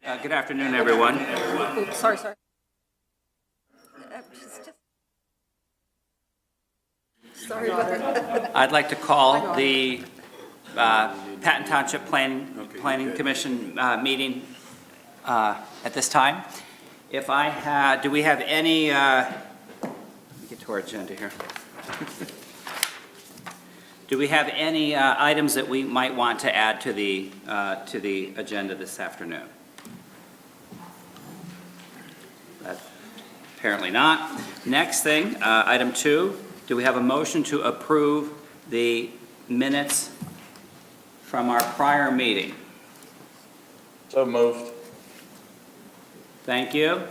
Good afternoon, everyone. Oops, sorry. Sorry about that. I'd like to call the Patton Township Planning Commission meeting at this time. If I had, do we have any, let me get to our agenda here. Do we have any items that we might want to add to the agenda this afternoon? Apparently not. Next thing, item 2, do we have a motion to approve the minutes from our prior meeting? So moved. Thank you.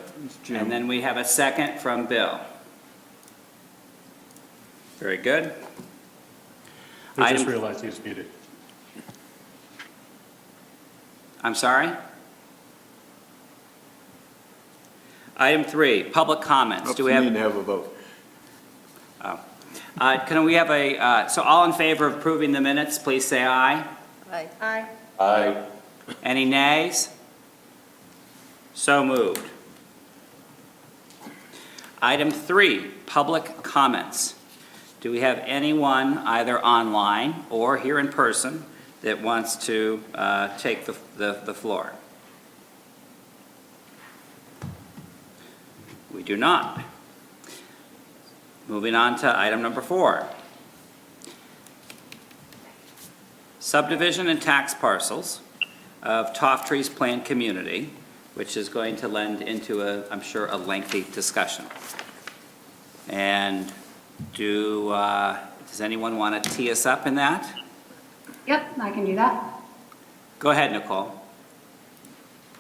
And then we have a second from Bill. Very good. I just realized he was muted. I'm sorry? Item 3, public comments. Do we have? You need to have a vote. Oh. Can we have a, so all in favor of approving the minutes, please say aye. Aye. Aye. Aye. Any nays? So moved. Item 3, public comments. Do we have anyone either online or here in person that wants to take the floor? We do not. Moving on to item number 4. Subdivision and tax parcels of Toftree Planned Community, which is going to lend into I'm sure, a lengthy discussion. And does anyone want to tee us up in that? Yep, I can do that. Go ahead, Nicole.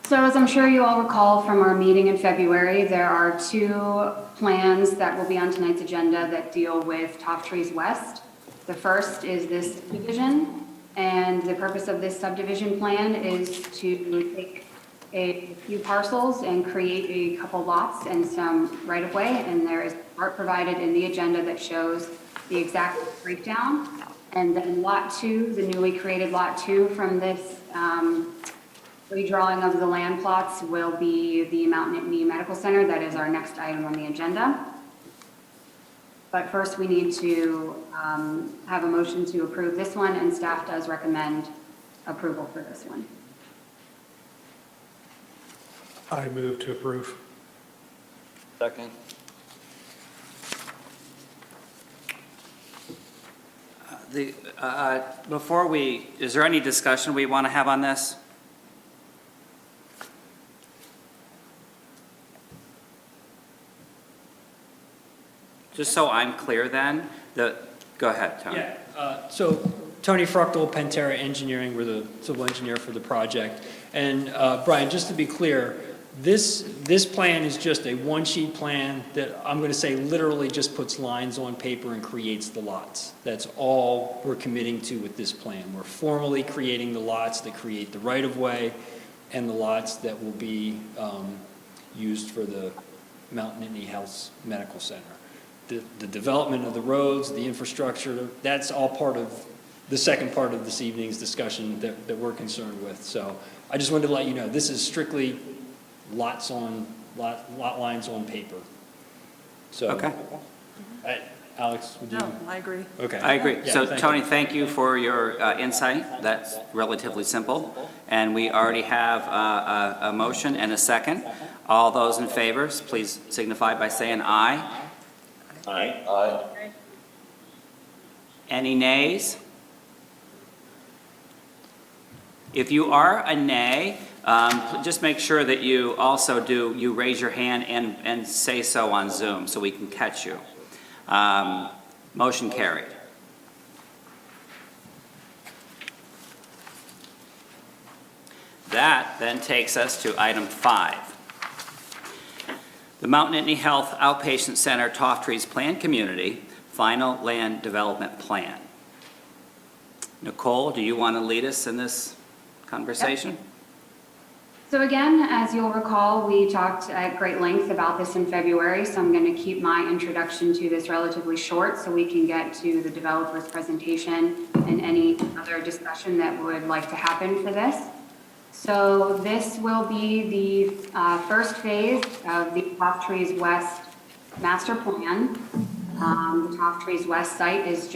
So as I'm sure you all recall from our meeting in February, there are 2 plans that will be on tonight's agenda that deal with Toftree West. The first is this subdivision, and the purpose of this subdivision plan is to take a few parcels and create a couple lots and some right-of-way, and there is a chart provided in the agenda that shows the exact breakdown. And then Lot 2, the newly created Lot 2 from this redrawing of the land plots will be the Mount Nittany Medical Center. That is our next item on the agenda. But first we need to have a motion to approve this one, and staff does recommend approval for this one. I move to approve. Second. Before is there any discussion we want to have on this? Just so I'm clear then, go ahead, Tony. Yeah, so Tony Fruchtel, Pantera Engineering, we're the civil engineer for the project. And Brian, just to be clear, this plan is just a one-sheet plan that I'm going to say literally just puts lines on paper and creates the lots. That's all we're committing to with this plan. We're formally creating the lots that create the right-of-way and the lots that will be used for the Mount Nittany Health Medical Center. The development of the roads, the infrastructure, that's all part of the second part of this evening's discussion that we're concerned with. So I just wanted to let you know, this is strictly lot lines on paper. So, Okay. Alex, would you? No, I agree. Okay. I agree. Yeah, So, thank Tony, you. thank you for your insight. That's relatively simple. And we already have a motion and a second. All those in favor, please signify by saying aye. Aye. Aye. Any nays? If you are a nay, just make sure that you also you raise your hand and say so on Zoom so we can catch you. Motion carried. That then takes us to item 5. The Mount Nittany Health Outpatient Center, Toftree Planned Community, Final Land Development Plan. Nicole, do you want to lead us in this conversation? Yep. So again, as you'll recall, we talked at great length about this in February, so I'm going to keep my introduction to this relatively short so we can get to the developer's presentation and any other discussion that would like to happen for this. So this will be the first phase of the Top Trees West master plan. The Top Trees West site is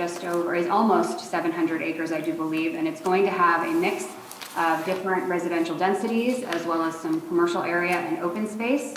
almost 700 acres, I do believe, and it's going to have a mix of different residential densities as well as some commercial area and open space.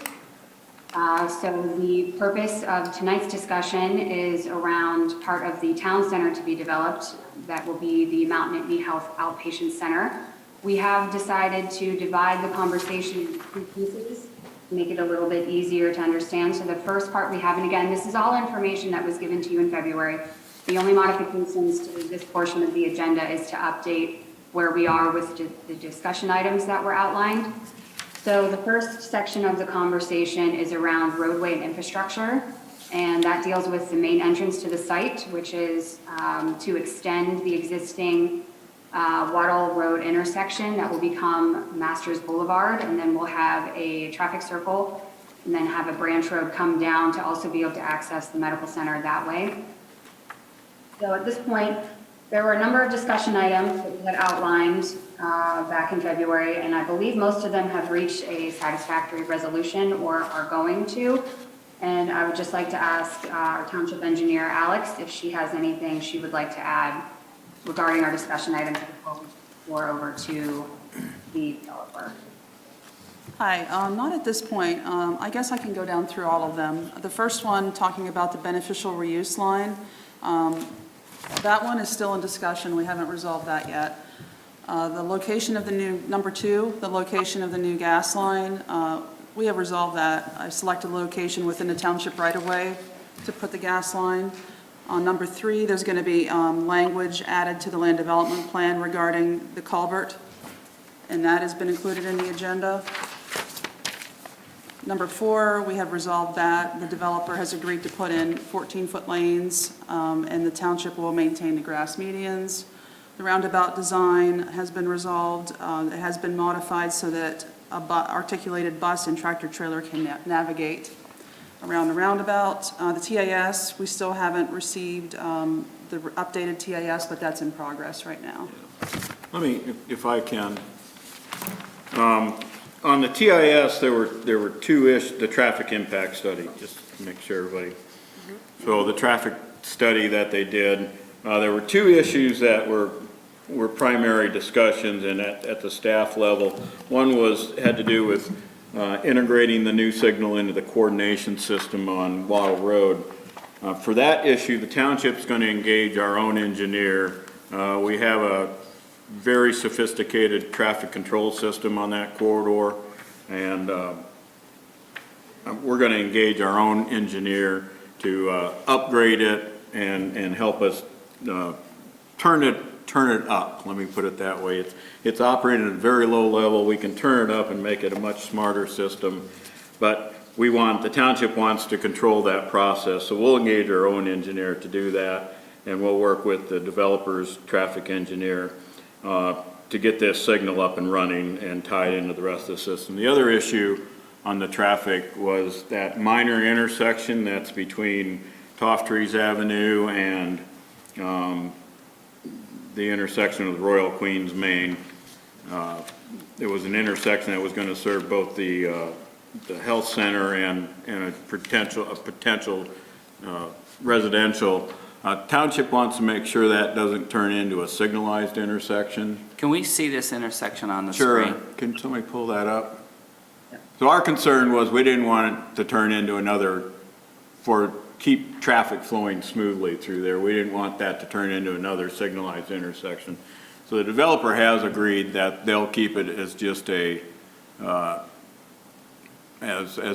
So the purpose of tonight's discussion is around part of the town center to be developed. That will be the Mount Nittany Health Outpatient Center. We have decided to divide the conversation into two pieces, to make it a little bit easier to understand. So the first part we have, and again, this is all information that was given to you in February. The only modifications to this portion of the agenda is to update where we are with the discussion items that were outlined. So the first section of the conversation is around roadway and infrastructure, and that deals with the main entrance to the site, which is to extend the existing Wattle Road intersection that will become Masters Boulevard, and then we'll have a traffic circle, and then have a branch road come down to also be able to access the medical center that way. So at this point, there were a number of discussion items that we had outlined back in February, and I believe most of them have reached a satisfactory resolution or are going to. And I would just like to ask our township engineer, Alex, if she has anything she would like to add regarding our discussion items before we floor over to the developer. Hi, not at this point. I guess I can go down through all of them. The first one, talking about the beneficial reuse line, that one is still in discussion. We haven't resolved that yet. The location of the new, number two, the location of the new gas line, we have resolved that. I selected a location within the township right-of-way to put the gas line. On number three, there's going to be language added to the land development plan regarding the culvert, and that has been included in the agenda. Number four, we have resolved that. The developer has agreed to put in 14-foot lanes, and the township will maintain the grass medians. The roundabout design has been resolved. It has been modified so that a articulated bus and tractor trailer can navigate around the roundabout. The TIS, we still haven't received the updated TIS, but that's in progress right now. Let me, if I can. On the TIS, there were the traffic impact study, just to make sure everybody. So the traffic study that they did, there were two issues that were primary discussions and at the staff level. One had to do with integrating the new signal into the coordination system on Wattle Road. For that issue, the township's going to engage our own engineer. We have a very sophisticated traffic control system on that corridor, and we're going to engage our own engineer to upgrade it and help us turn it up. Let me put it that way. It's operating at a very low level. We can turn it up and make it a much smarter system, but the township wants to control that process, so we'll engage our own engineer to do that, and we'll work with the developer's traffic engineer to get this signal up and running and tied into the rest of the system. The other issue on the traffic was that minor intersection that's between Tofttrees Avenue and the intersection of Royal Queens Main. It was an intersection that was going to serve both the health center and a potential residential. Township wants to make sure that doesn't turn into a signalized intersection. Can we see this intersection on the screen? Sure. Can somebody pull that up? So our concern was we didn't want it to turn into keep traffic flowing smoothly through there. We didn't want that to turn into another signalized intersection. So the developer has agreed that they'll keep it as just as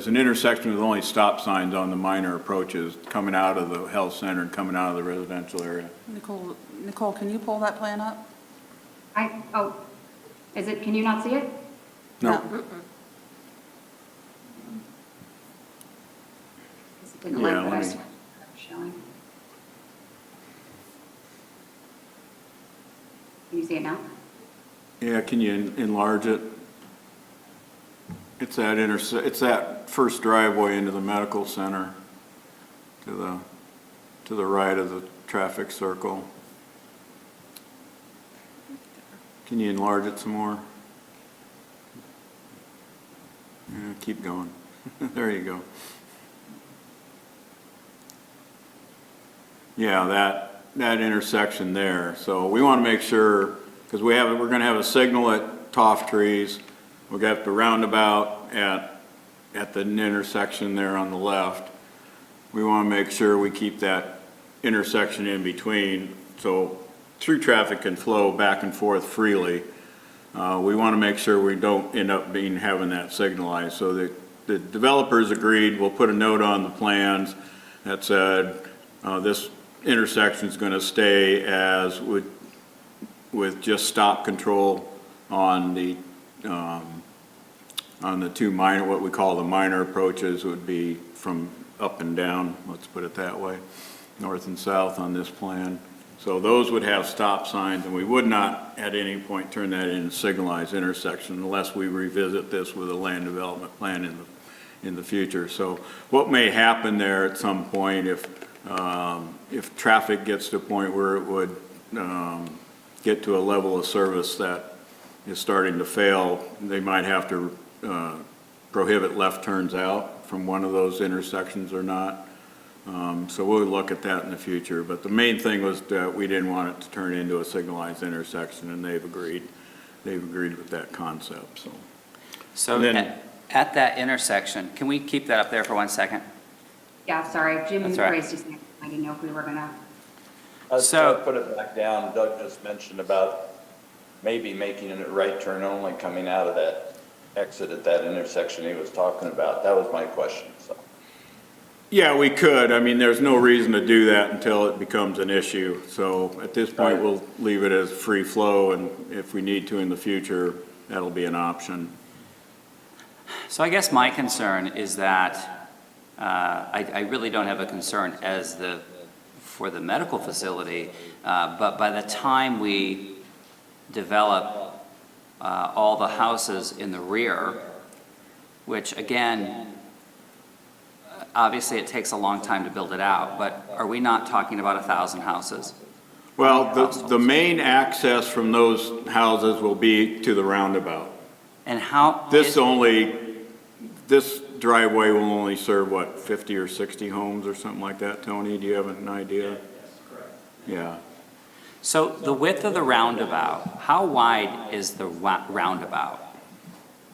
an intersection with only stop signs on the minor approaches coming out of the health center and coming out of the residential area. Nicole, can you pull that plan up? Can you not see it? No. Didn't like Yeah, what I let was me- showing. Can you see it now? Yeah, can you enlarge it? It's that first driveway into the medical center to the right of the traffic circle. Can you enlarge it some more? Keep going. There you go. Yeah, that intersection there. So we want to make sure, because we're going to have a signal at Toff Trees. We're going to have the roundabout at the intersection there on the left. We want to make sure we keep that intersection in between so through traffic can flow back and forth freely. We want to make sure we don't end up having that signalized. So the developers agreed, we'll put a note on the plans that said this intersection is going to stay as with just stop control on the two minor, what we call the minor approaches would be from up and down, let's put it that way, north and south on this plan. So those would have stop signs, and we would not at any point turn that into a signalized intersection unless we revisit this with a land development plan in the future. So what may happen there at some point if traffic gets to a point where it would get to a level of service that is starting to fail, they might have to prohibit left turns out from one of those intersections or not. So we'll look at that in the future. But the main thing was that we didn't want it to turn into a signalized intersection, and they've agreed with that concept, so. So at that intersection, can we keep that up there for 1 second? Yeah, sorry, Jim That's all right. raised his hand. I didn't know if we were gonna. So put it back down. Doug just mentioned about maybe making it a right turn only coming out of that exit at that intersection he was talking about. That was my question, so. Yeah, we could. I mean, there's no reason to do that until it becomes an issue. So at this point, we'll leave it as free flow, and if we need to in the future, that'll be an option. So I guess my concern is that I really don't have a concern for the medical facility, but by the time we develop all the houses in the rear, which again, obviously it takes a long time to build it out, but are we not talking about 1,000 houses? Well, the main access from those houses will be to the roundabout. And how? This driveway will only serve, what, 50 or 60 homes or something like that, Tony? Do you have an idea? Yes, correct. Yeah. So the width of the roundabout, how wide is the roundabout?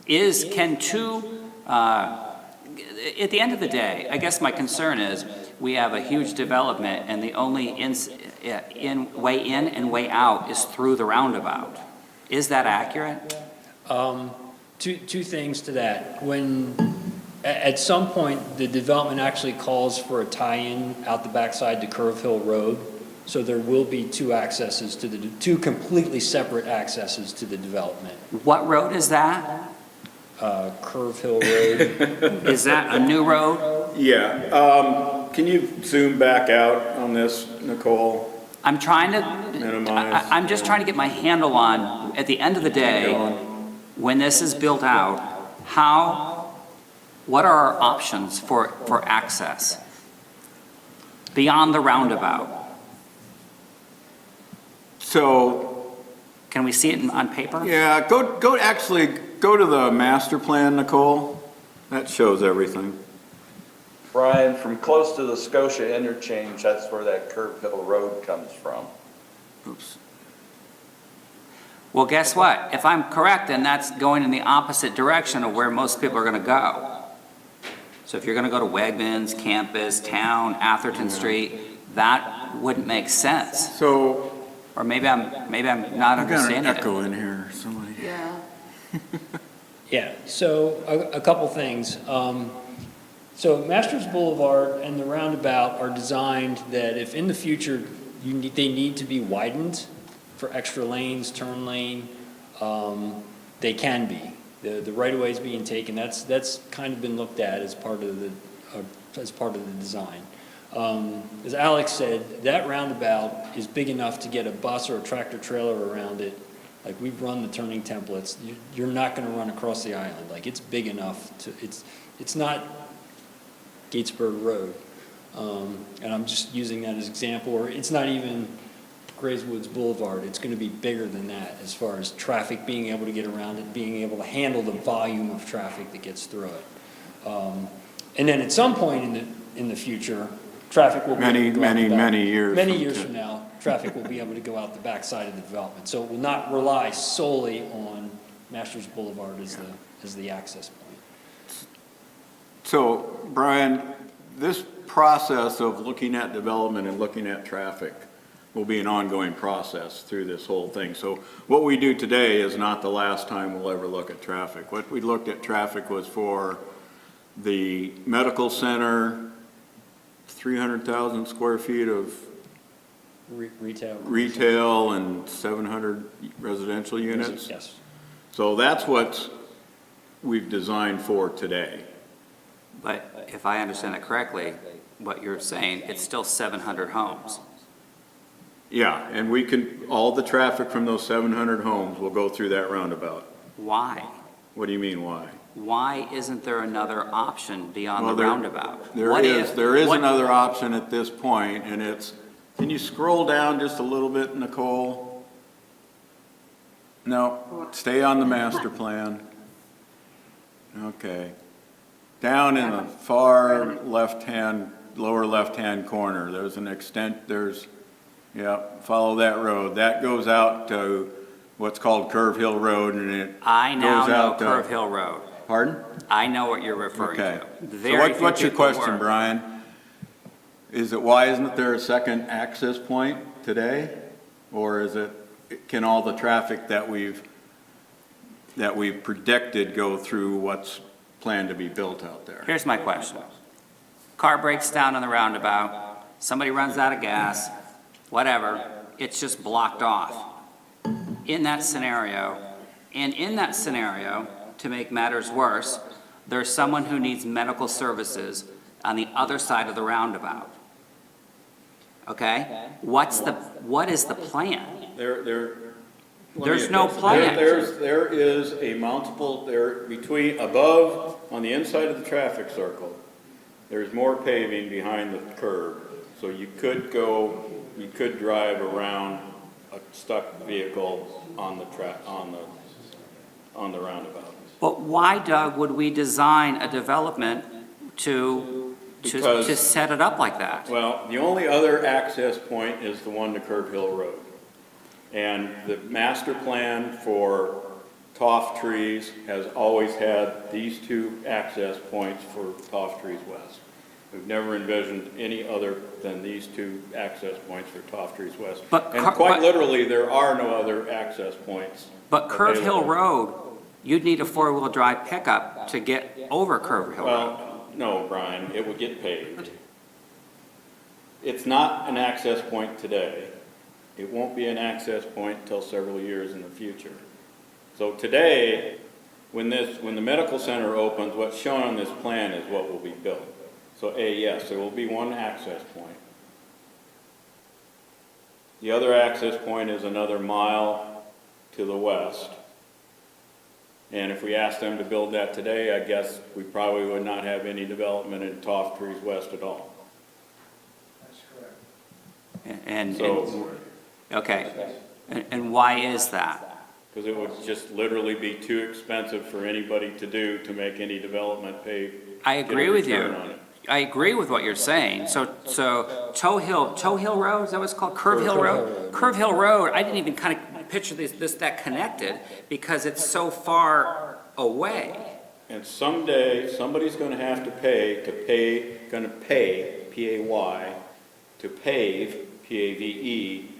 Can two, at the end of the day, I guess my concern is we have a huge development and the only way in and way out is through the roundabout. Is that accurate? Two things to that. At some point, the development actually calls for a tie-in out the backside to Curve Hill Road. So there will be two completely separate accesses to the development. What road is that? Curve Hill Road. Is that a new road? Yeah. Can you zoom back out on this, Nicole? I'm trying to, Minimize. I'm just trying to get my handle on, at the end of the day, when this is built out, what are our options for access beyond the roundabout? So, can we see it on paper? yeah, go to the master plan, Nicole. That shows everything. Brian, from close to the Scotia interchange, that's where that Curve Hill Road comes from. Oops. Well, guess what? If I'm correct, then that's going in the opposite direction of where most people are going to go. So if you're going to go to Wegmans, Campus, Town, Atherton Street, that wouldn't make sense. So, Or maybe I'm not I've got an understanding echo it. in here, somebody. Yeah. Yeah, so a couple things. So Masters Boulevard and the roundabout are designed that if in the future they need to be widened for extra lanes, turn lane, they can be. The right-of-way is being taken. That's kind of been looked at as part of the design. As Alex said, that roundabout is big enough to get a bus or a tractor trailer around it. Like, we've run the turning templates. You're not going to run across the island. Like, it's big enough to. It's not Gatesburg Road, and I'm just using that as an example. Or it's not even Grayswoods Boulevard, it's gonna be bigger than that as far as traffic, being able to get around it, being able to handle the volume of traffic that gets through it. And then at some point in the future, traffic will be. Many, able to go out the many, back. many years Many from years to- from now, traffic will be able to go out the backside of the development. So it will not rely solely on Masters Boulevard as the access point. So, Brian, this process of looking at development and looking at traffic will be an ongoing process through this whole thing. So what we do today is not the last time we'll ever look at traffic. What we looked at traffic was for the medical center, 300,000 square feet of Retail. retail and 700 residential units. Yes. So that's what we've designed for today. But if I understand it correctly, what you're saying, it's still 700 homes. Yeah, and we can, all the traffic from those 700 homes will go through that roundabout. Why? What do you mean, why? Why isn't there another option beyond Well, the there- roundabout? There What is, if- there is what- another option at this point, and it's, can you scroll down just a little bit, Nicole? No, stay on the master plan. Okay. Down in the far left-hand, lower left-hand corner, there's an yeah, follow that road. That goes out to what's called Curve Hill Road, and it I now goes know out to- Curve Hill Road. Pardon? I know what you're referring Okay. to. So Very few what's your people question, were. Brian? Is it, why isn't there a second access point today? Or is it, can all the traffic that we've predicted go through what's planned to be built out there? Here's my question. Car breaks down on the roundabout, somebody runs out of gas, whatever, it's just blocked off. In that scenario, to make matters worse, there's someone who needs medical services on the other side of the roundabout. Okay? What is the plan? There's no plan. There is a multiple, above, on the inside of the traffic circle, there's more paving behind the curb. So you could drive around a stuck vehicle on the roundabout. But why, Doug, would we design a development to Because- set it up like that? Well, the only other access point is the one to Curve Hill Road. And the master plan for Toff Trees has always had these two access points for Toff Trees West. We've never envisioned any other than these two access points for Toff Trees West. But And quite literally, there are no other access points. But Curve Hill available. Road, you'd need a four-wheel drive pickup to get over Curve Hill Road. Well, no, Brian, it would get paved. It's not an access point today. It won't be an access point until several years in the future. So today, when the medical center opens, what's shown on this plan is what will be built. So yes, there will be one access point. The other access point is another mile to the west. And if we asked them to build that today, I guess we probably would not have any development in Toff Trees West at all. And, So, okay. And why is that? because it would just literally be too expensive for anybody to do to make any development pay. I get a agree with return you. on it. I agree with what you're saying. So Toe Hill Road, is that what it's called? Curve Hill Road? Curve Hill Road, I didn't even kind of picture that connected because it's so far away. And someday, somebody's gonna have to pay, P-A-Y, to pave, P-A-V-E,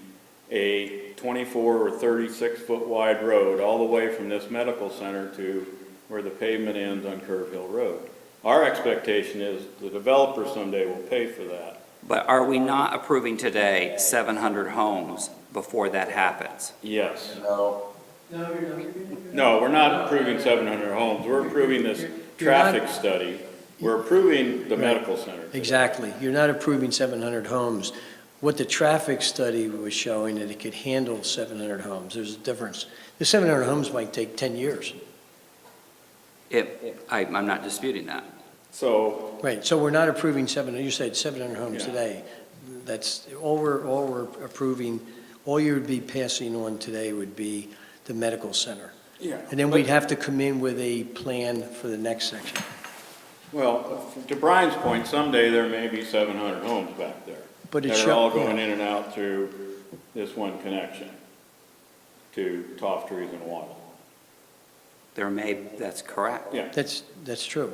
a 24 or 36-foot wide road all the way from this medical center to where the pavement ends on Curve Hill Road. Our expectation is the developer someday will pay for that. But are we not approving today 700 homes before that happens? Yes. No, No, we're not approving 700 homes. We're approving this traffic study. We're approving the medical center. Exactly. You're not approving 700 homes. What the traffic study was showing, that it could handle 700 homes. There's a difference. The 700 homes might take 10 years. I'm not disputing that. So, Right, so we're not approving 700, you said 700 homes Yeah. today. That's, all we're approving all you would be passing on today would be the medical center. Yeah. And then we'd have to come in with a plan for the next section. Well, to Brian's point, someday there may be 700 homes back there. But it That are should- all going yeah. in and out through this one connection to Toff Trees and Waddle. That's correct. Yeah. That's true.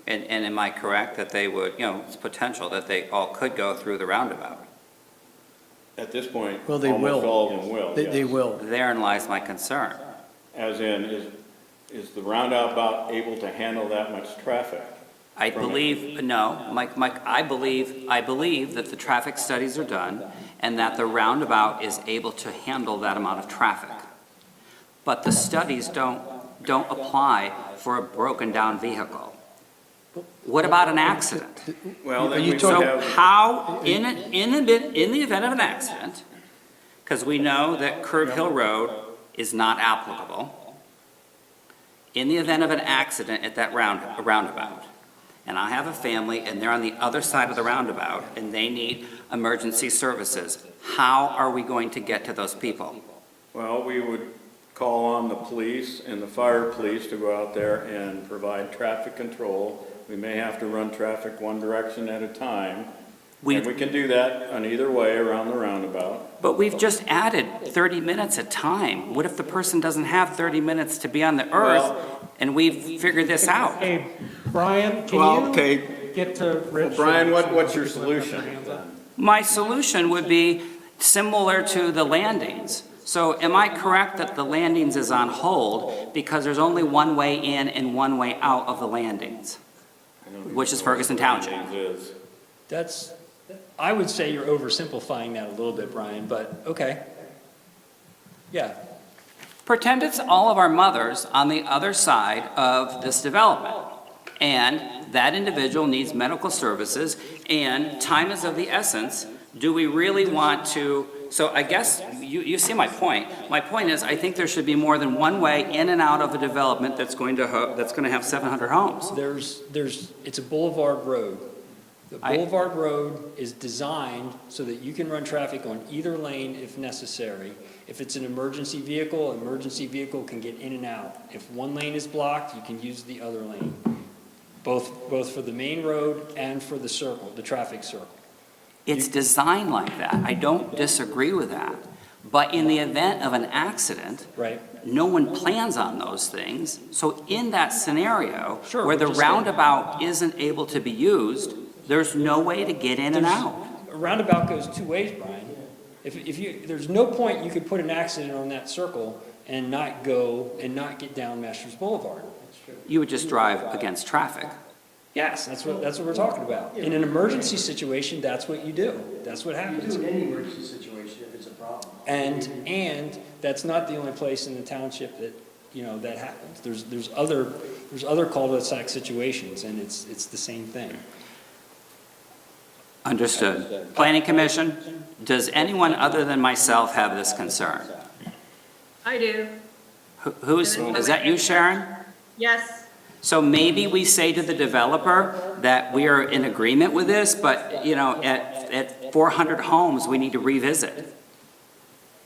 And am I correct that they would, it's potential that they all could go through the roundabout? At this point, Well, they almost will. all of them will, They yes. will. Therein lies my concern. As in, is the roundabout able to handle that much traffic? I believe, no, Mike, I believe that the traffic studies are done and that the roundabout is able to handle that amount of traffic. But the studies don't apply for a broken down vehicle. What about an accident? Well, then you we talking- would So have, how, in the event of an accident, because we know that Curve Hill Road is not applicable, in the event of an accident at that roundabout, and I have a family and they're on the other side of the roundabout and they need emergency services, how are we going to get to those people? well, we would call on the police and the fire police to go out there and provide traffic control. We may have to run traffic one direction at a time. And we can do that on either way around the roundabout. But we've just added 30 minutes a time. What if the person doesn't have 30 minutes to be on the earth and we've figured this out? Hey, Brian, Well, can okay. you get to Rich? Brian, and what's see your if he can lift solution? their hands up? My solution would be similar to the landings. So am I correct that the landings is on hold because there's only one way in and one way out of the landings? Which is Ferguson Township. I would say you're oversimplifying that a little bit, Brian, but okay. Yeah, Pretend it's all of our mothers on the other side of this development. And that individual needs medical services and time is of the essence. Do we really want to, so I guess you see my point. My point is, I think there should be more than one way in and out of a development that's going to have 700 homes. it's a boulevard road. The I- boulevard road is designed so that you can run traffic on either lane if necessary. If it's an emergency vehicle can get in and out. If one lane is blocked, you can use the other lane, both for the main road and for the circle, the traffic circle. It's designed like that. I don't disagree with that. But in the event of an accident, Right. no one plans on those things. So in that scenario, Sure, where but the just saying- roundabout isn't able to be used, there's no way to get in and out. A roundabout goes two ways, Brian. There's no point you could put an accident on that circle and not get down Masters Boulevard. You would just drive against traffic. Yes, that's what we're talking about. In an emergency situation, that's what you do. That's what happens. in any emergency situation if it's a problem. And that's not the only place in the township that, that happens. There's other cul-de-sac situations, and it's the same thing. Understood. Planning Commission, does anyone other than myself have this concern? I do. Is that you, Sharon? Yes. So maybe we say to the developer that we are in agreement with this, but, at 400 homes, we need to revisit.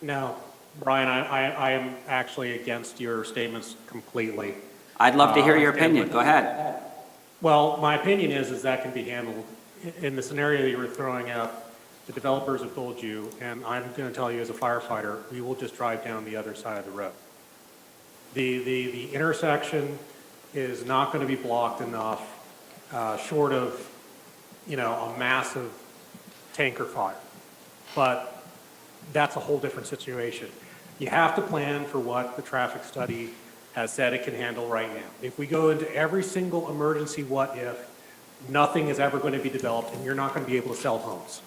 No, Brian, I am actually against your statements completely. I'd love to hear your opinion. Go ahead. Well, my opinion is that can be handled in the scenario that you were throwing out. The developers have told you, and I'm going to tell you as a firefighter, we will just drive down the other side of the road. The intersection is not going to be blocked enough, short of, a massive tanker fire. But that's a whole different situation. You have to plan for what the traffic study has said it can handle right now. If we go into every single emergency what if, nothing is ever going to be developed and you're not going to be able to sell homes.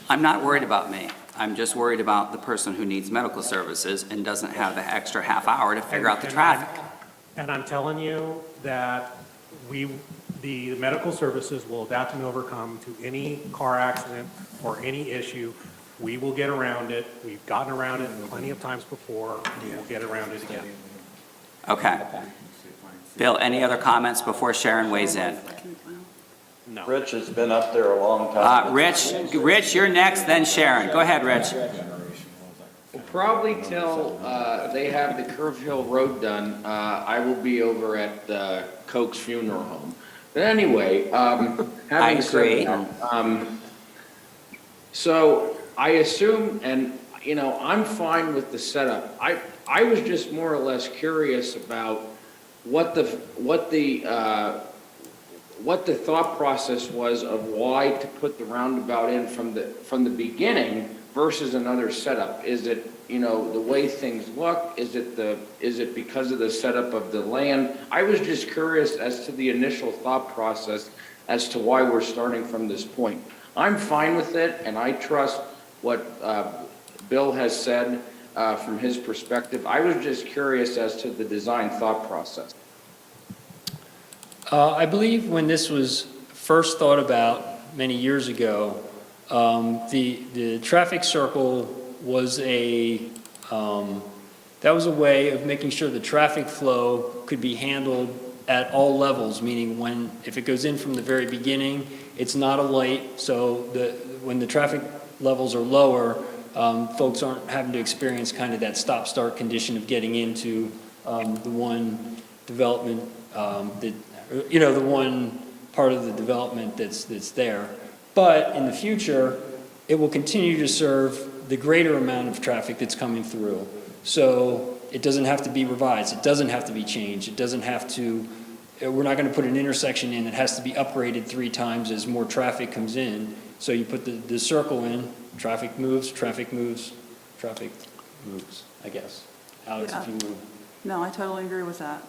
I'm not worried about me. I'm just worried about the person who needs medical services and doesn't have the extra half hour to figure out the traffic. And I'm telling you that the medical services will adapt and overcome to any car accident or any issue. We will get around it. We've gotten around it plenty of times before. We will get around it again. Okay. Bill, any other comments before Sharon weighs in? No. Rich has been up there a long time. Rich, you're next, then Sharon. Go ahead, Rich. Probably till they have the Curve Hill Road done, I will be over at Coke's funeral home. But anyway, having said agree. that, so I assume, and you know, I'm fine with the setup. I was just more or less curious about what the thought process was of why to put the roundabout in from the beginning versus another setup. Is it, you know, the way things look? Is it because of the setup of the land? I was just curious as to the initial thought process as to why we're starting from this point. I'm fine with it, and I trust what Bill has said from his perspective. I was just curious as to the design thought process. I believe when this was first thought about many years ago, the traffic circle was that was a way of making sure the traffic flow could be handled at all levels, meaning if it goes in from the very beginning, it's not a light, so when the traffic levels are lower, folks aren't having to experience kind of that stop-start condition of getting into the one development the one part of the development that's there. But in the future, it will continue to serve the greater amount of traffic that's coming through. So it doesn't have to be revised. It doesn't have to be changed. It doesn't have to, we're not going to put an intersection in that has to be upgraded 3 times as more traffic comes in. So you put the circle in, traffic moves, I guess. Alex, Yeah. if you move. No, I totally agree with that.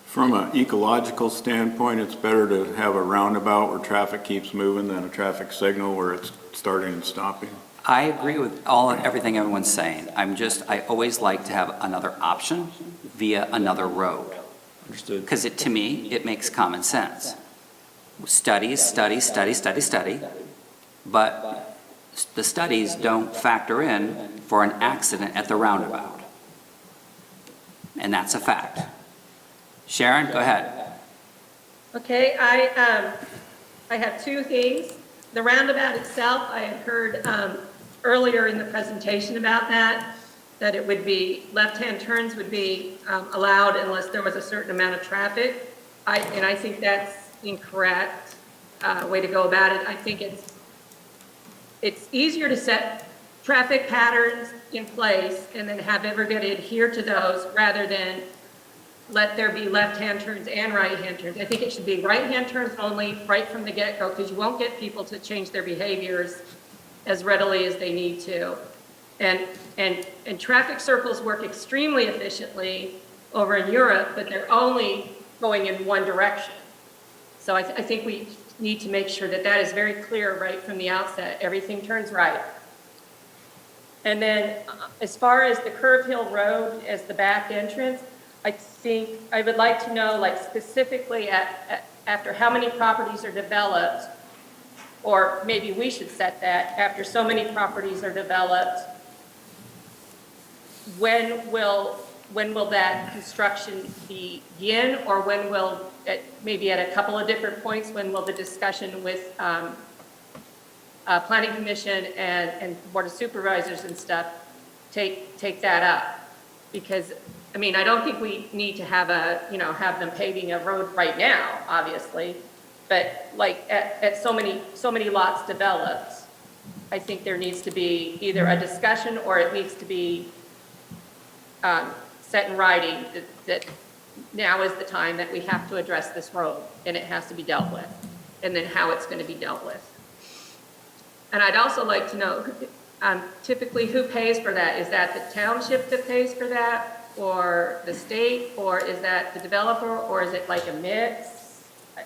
From an ecological standpoint, it's better to have a roundabout where traffic keeps moving than a traffic signal where it's starting and stopping. I agree with everything everyone's saying. I always like to have another option via another road. Understood. Because to me, it makes common sense. Study, but the studies don't factor in for an accident at the roundabout. And that's a fact. Sharon, go ahead. Okay, I have 2 things. The roundabout itself, I had heard earlier in the presentation about that it would be, left-hand turns would be allowed unless there was a certain amount of traffic. And I think that's incorrect way to go about it. I think it's easier to set traffic patterns in place and then have everybody adhere to those rather than let there be left-hand turns and right-hand turns. I think it should be right-hand turns only right from the get-go because you won't get people to change their behaviors as readily as they need to. And traffic circles work extremely efficiently over in Europe, but they're only going in one direction. So I think we need to make sure that is very clear right from the outset. Everything turns right. And then as far as the Curve Hill Road as the back entrance, I think I would like to know, like specifically after how many properties are developed, or maybe we should set that after so many properties are developed, when will that construction begin, or when will, maybe at a couple of different points, when will the discussion with Planning Commission and Board of Supervisors and stuff take that up? Because I mean, I don't think we need to have have them paving a road right now, obviously, but like at so many lots developed, I think there needs to be either a discussion or it needs to be set in writing that now is the time that we have to address this road and it has to be dealt with, and then how it's going to be dealt with. And I'd also like to know typically who pays for that. Is that the township that pays for that? Or the state, or is that the developer, or is it like a mix?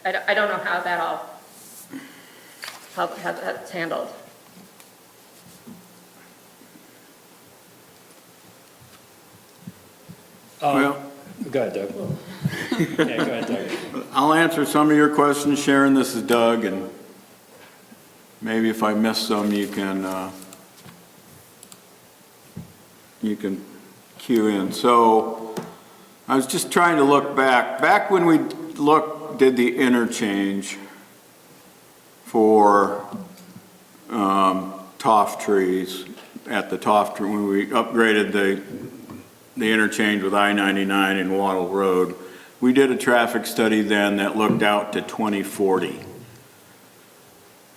I don't know how that's handled. Well, Go ahead, Doug. Yeah, go ahead, Doug. I'll answer some of your questions, Sharon. This is Doug, and maybe if I miss some, you can cue in. So I was just trying to look back when we did the interchange, for toff trees at the toff tree, when we upgraded the interchange with I-99 and Wattle Road. We did a traffic study then that looked out to 2040.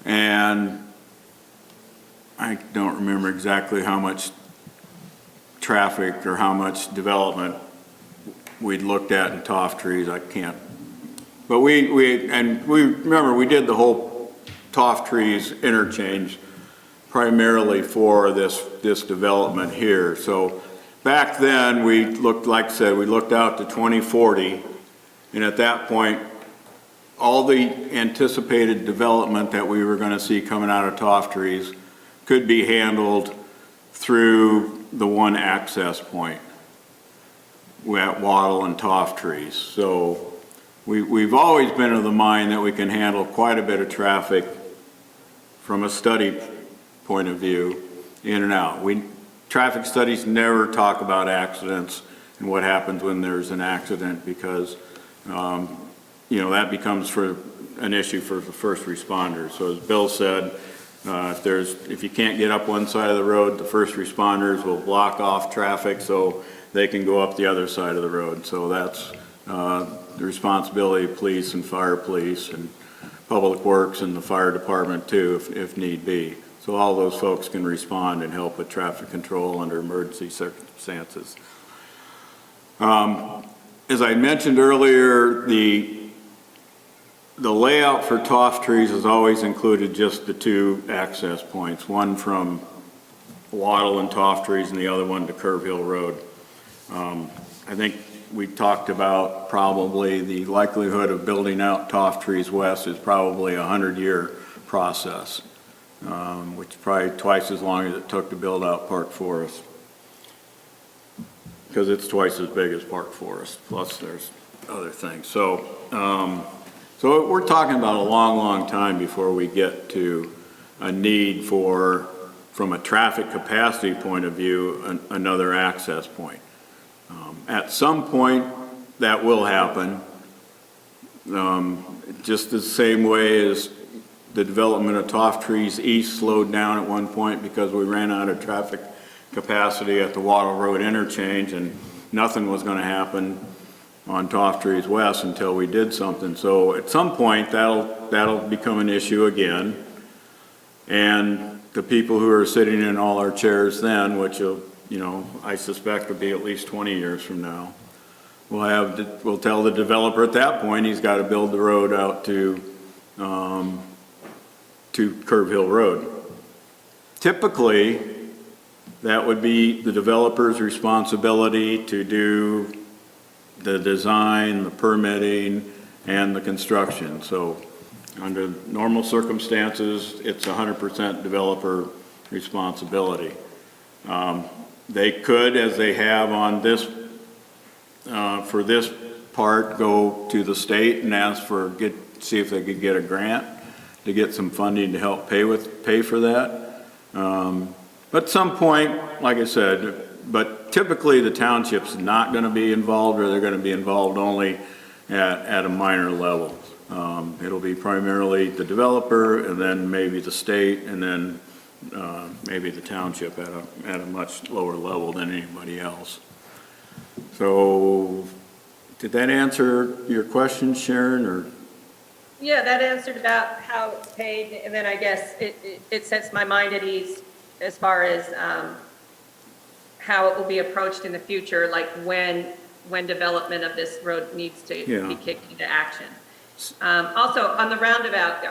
And I don't remember exactly how much traffic or how much development we'd looked at in toff trees, I can't. But we remember, we did the whole toff trees interchange primarily for this development here. So back then, we looked, like I said, we looked out to 2040, and at that point, all the anticipated development that we were gonna see coming out of toff trees could be handled through the one access point at Wattle and toff trees. So we've always been of the mind that we can handle quite a bit of traffic from a study point of view, in and out. Traffic studies never talk about accidents and what happens when there's an accident, because that becomes an issue for the first responders. So as Bill said, if you can't get up one side of the road, the first responders will block off traffic so they can go up the other side of the road. So that's the responsibility of police and fire police and public works and the fire department too, if need be. So all those folks can respond and help with traffic control under emergency circumstances. As I mentioned earlier, the layout for toff trees has always included just the two access points, one from Wattle and toff trees and the other one to Curve Hill Road. I think we talked about probably the likelihood of building out toff trees west is probably a 100-year process, which is probably twice as long as it took to build out Park Forest, because it's twice as big as Park Forest, plus there's other things. So we're talking about a long, long time before we get to a need for, from a traffic capacity point of view, another access point. At some point, that will happen, just the same way as the development of toff trees east slowed down at one point because we ran out of traffic capacity at the Wattle Road interchange, and nothing was going to happen on toff trees west until we did something. So at some point, that'll become an issue again, and the people who are sitting in all our chairs then, which I suspect will be at least 20 years from now, we'll tell the developer at that point he's got to build the road out to Curve Hill Road. Typically, that would be the developer's responsibility to do the design, the permitting, and the construction. So under normal circumstances, it's 100% developer responsibility. They could, as they have on this, for this part, go to the state and ask see if they could get a grant to get some funding to help pay for that. But at some point, like I said, but typically the township's not going to be involved, or they're going to be involved only at a minor level. It'll be primarily the developer, and then maybe the state, and then maybe the township at a much lower level than anybody else. So, did that answer your question, Sharon, or? Yeah, that answered about how it's paid, and then I guess it sets my mind at ease as far as how it will be approached in the future, like when development of this road needs to be kicked into action. Also, on the roundabout,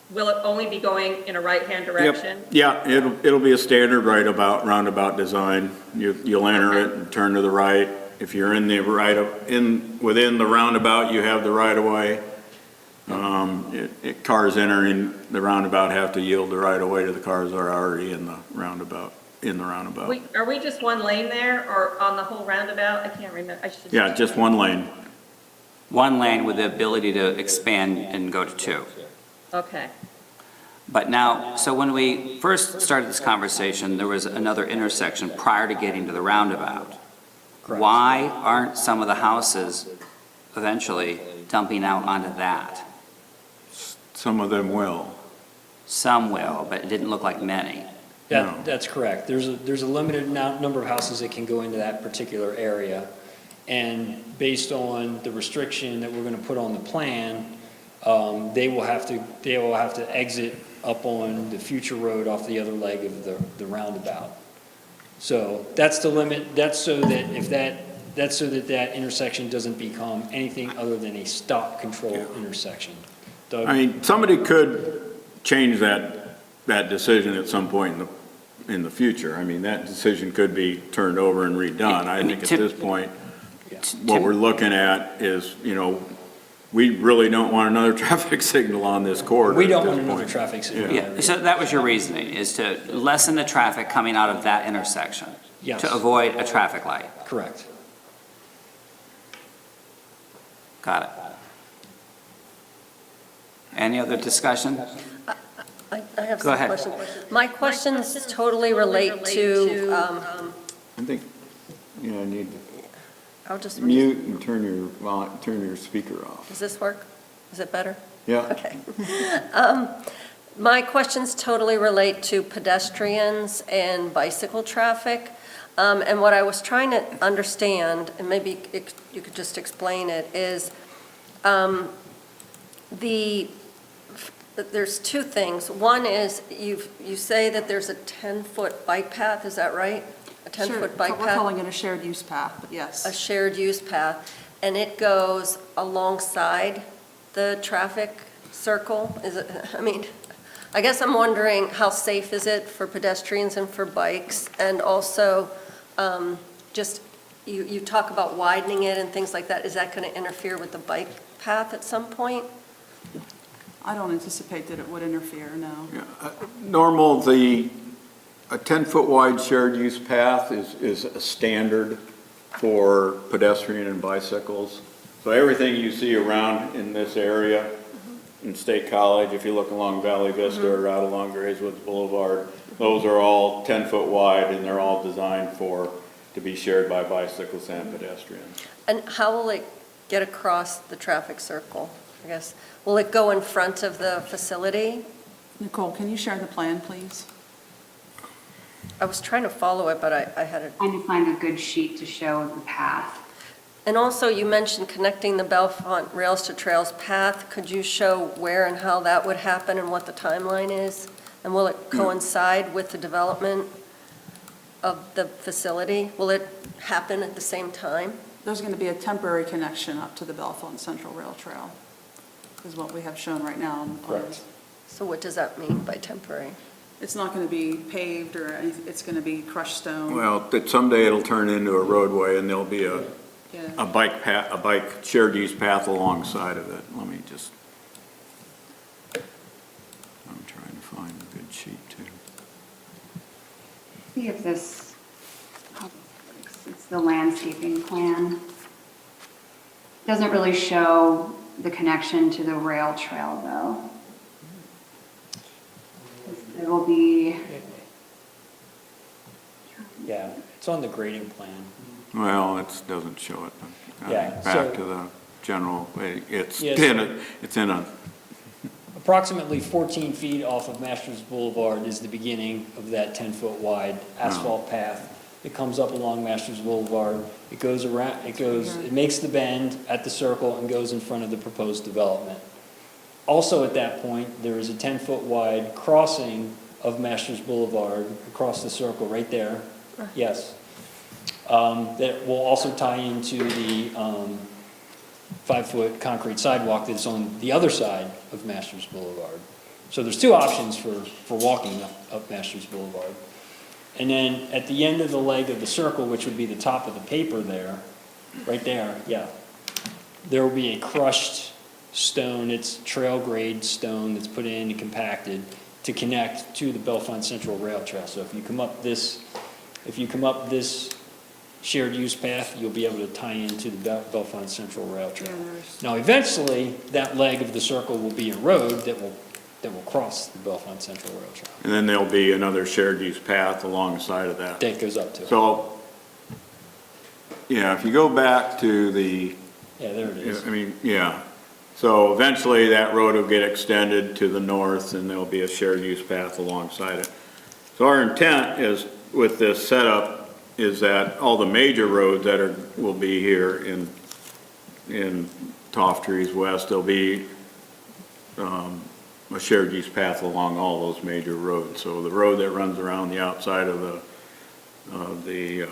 will it only be going in a right-hand direction? Yep. Yeah, it'll be a standard roundabout design. You'll enter it and turn to the right. If you're within the roundabout, you have the right of way. Cars entering the roundabout have to yield the right of way to the cars that are already in the roundabout. Are we just one lane there, or on the whole roundabout? I can't remember. Yeah, just one lane. One lane with the ability to expand and go to two. Okay. But now, so when we first started this conversation, there was another intersection prior to getting to the roundabout. Correct. Why aren't some of the houses eventually dumping out onto that? Some of them will. Some will, but it didn't look like many. No. That's correct. There's a limited number of houses that can go into that particular area. And based on the restriction that we're gonna put on the plan, they will have to exit up on the future road off the other leg of the roundabout. So that's the limit, that's so that intersection doesn't become anything other than a stop control intersection. Doug? I mean, somebody could change that decision at some point in the future. I mean, that decision could be turned over and redone. I think at this point, what we're looking at is, we really don't want another traffic signal on this corridor. We don't at want this another point. traffic signal. Yeah, so that was your reasoning, is to lessen the traffic coming out of that intersection? Yes. To avoid a traffic light? Correct. Got it. Any other discussion? I have Go some ahead. questions. My questions totally relate to, I think, I need I'll just, to mute and turn your speaker off. does this work? Is it better? Yeah. Okay. My questions totally relate to pedestrians and bicycle traffic. And what I was trying to understand, and maybe you could just explain it, is there's two things. One is you say that there's a 10-foot bike path, is that right? A 10-foot bike path? We're calling it a shared use path, but yes. A shared use path, and it goes alongside the traffic circle? Is it, I guess I'm wondering how safe is it for pedestrians and for bikes? And also, just, you talk about widening it and things like that. Is that going to interfere with the bike path at some point? I don't anticipate that it would interfere, no. Yeah, a 10-foot wide shared use path is a standard for pedestrian and bicycles. So everything you see around in this area, in State College, if you look along Valley Vista or out along Grayswoods Boulevard, those are all 10-foot wide and they're all designed to be shared by bicyclists and pedestrians. And how will it get across the traffic circle, I guess? Will it go in front of the facility? Nicole, can you share the plan, please? I was trying to follow it, but I had it. Trying to find a good sheet to show the path. And also, you mentioned connecting the Bellefonte Rails to Trails path. Could you show where and how that would happen and what the timeline is? And will it coincide with the development of the facility? Will it happen at the same time? There's going to be a temporary connection up to the Bellefonte Central Rail Trail, is what we have shown right now on the plans. So what does that mean by temporary? It's not going to be paved or anything, it's going to be crushed stone. Well, someday it'll turn into a roadway and there'll be a Yeah. bike shared use path alongside of it. Let me just, I'm trying to find a good sheet too. See if this, it's the landscaping plan. Doesn't really show the connection to the rail trail, though. There will be, Yeah, it's on the grading plan. Well, it doesn't show it. Yeah, Back so- to the general, it's Yes. in a, Approximately 14 feet off of Masters Boulevard is the beginning of that 10-foot wide asphalt path. It comes up along Masters Boulevard, it goes around, it makes the bend at the circle and goes in front of the proposed development. Also at that point, there is a 10-foot wide crossing of Masters Boulevard across the circle right there. Yes. That will also tie into the 5-foot concrete sidewalk that's on the other side of Masters Boulevard. So there's two options for walking up Masters Boulevard. And then at the end of the leg of the circle, which would be the top of the paper there, right there, yeah, there will be a crushed stone, it's trail grade stone that's put in and compacted to connect to the Bellefonte Central Rail Trail. So if you come up this shared use path, you'll be able to tie into the Bellefonte Central Rail Trail. Now, eventually, that leg of the circle will be a road that will cross the Bellefonte Central Rail Trail. and then there'll be another shared use path alongside of that. That goes up to it. So, yeah, if you go back to the, Yeah, there it is. I mean, yeah, So eventually that road will get extended to the north and there'll be a shared use path alongside it. So our intent is, with this setup, is that all the major roads that will be here in Trees West, there'll be a shared use path along all those major roads. So the road that runs around the outside of the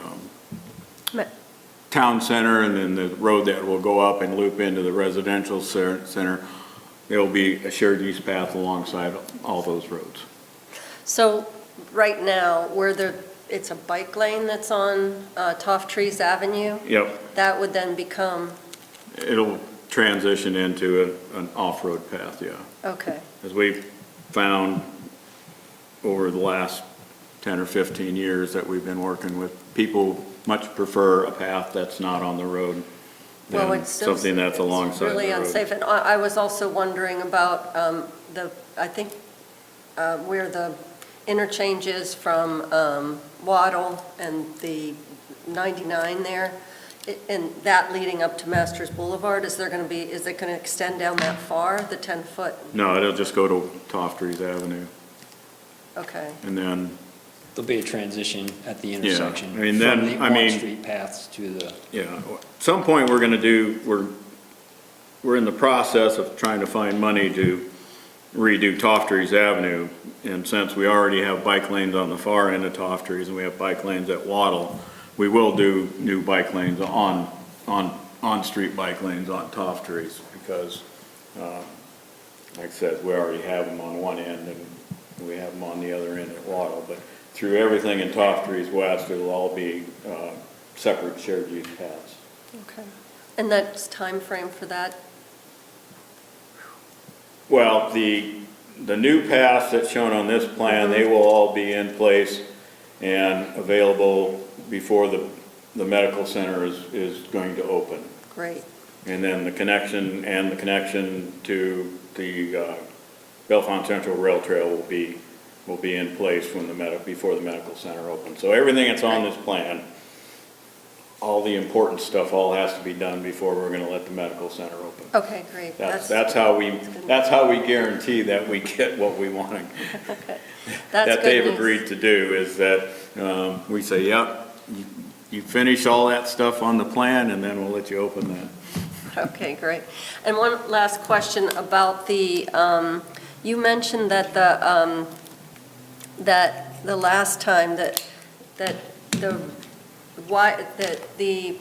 town center, and then the road that will go up and loop into the residential center, there'll be a shared use path alongside all those roads. So right now, it's a bike lane that's on Trees Avenue, Yep, that would then become, it'll transition into an off-road path, yeah. okay, As we've found over the last 10 or 15 years that we've been working with, people much prefer a path that's not on the road well, than it's still. something that's alongside the road. Really unsafe, and I was also wondering about I think where the interchange is from Waddle and the 99 there, and that leading up to Masters Boulevard, is it going to extend down that far, the 10-foot? No, it'll just go to Trees Avenue, Okay, and then, There'll be a transition at the intersection. I mean, then, from the I mean- on-street paths to the, yeah, at some point we're gonna we're in the process of trying to find money to redo Trees Avenue, and since we already have bike lanes on the far end of Trees and we have bike lanes at Waddle, we will do new bike lanes on-street bike lanes on Trees, because, like I said, we already have them on one end and we have them on the other end at Waddle, but through everything in Trees West, it'll all be separate shared use paths. okay. And that's time frame for that? Well, the new paths that's shown on this plan, they will all be in place and available before the medical center is going to open. Great, And then the connection to the Bellefonte Central Rail Trail will be in place before the medical center opens. So everything that's on this plan, all the important stuff all has to be done before we're gonna let the medical center open. okay, great. That's how we guarantee that we get what we want. Okay. That's That good they've news. agreed to do, is that we say, yep, you finish all that stuff on the plan and then we'll let you open that. Okay, great. And one last question about the, you mentioned that the last time that the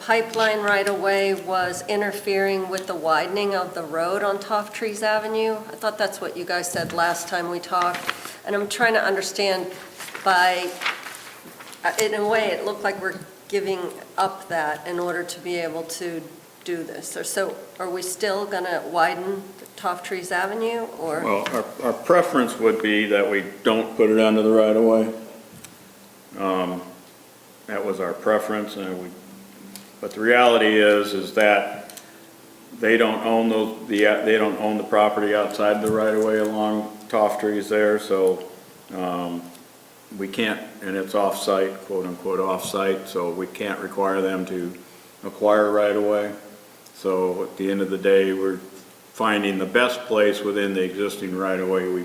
pipeline right-of-way was interfering with the widening of the road on Trees Avenue. I thought that's what you guys said last time we talked. And I'm trying to understand in a way, it looked like we're giving up that in order to be able to do this. So are we still going to widen Trees Avenue, or? Well, our preference would be that we don't put it under the right of way. That was our preference, but the reality is that they don't own they don't own the property outside the right of way along Trees there, so we can't, and it's off-site, quote unquote off-site, so we can't require them to acquire right of way. So at the end of the day, we're finding the best place within the existing right-of-way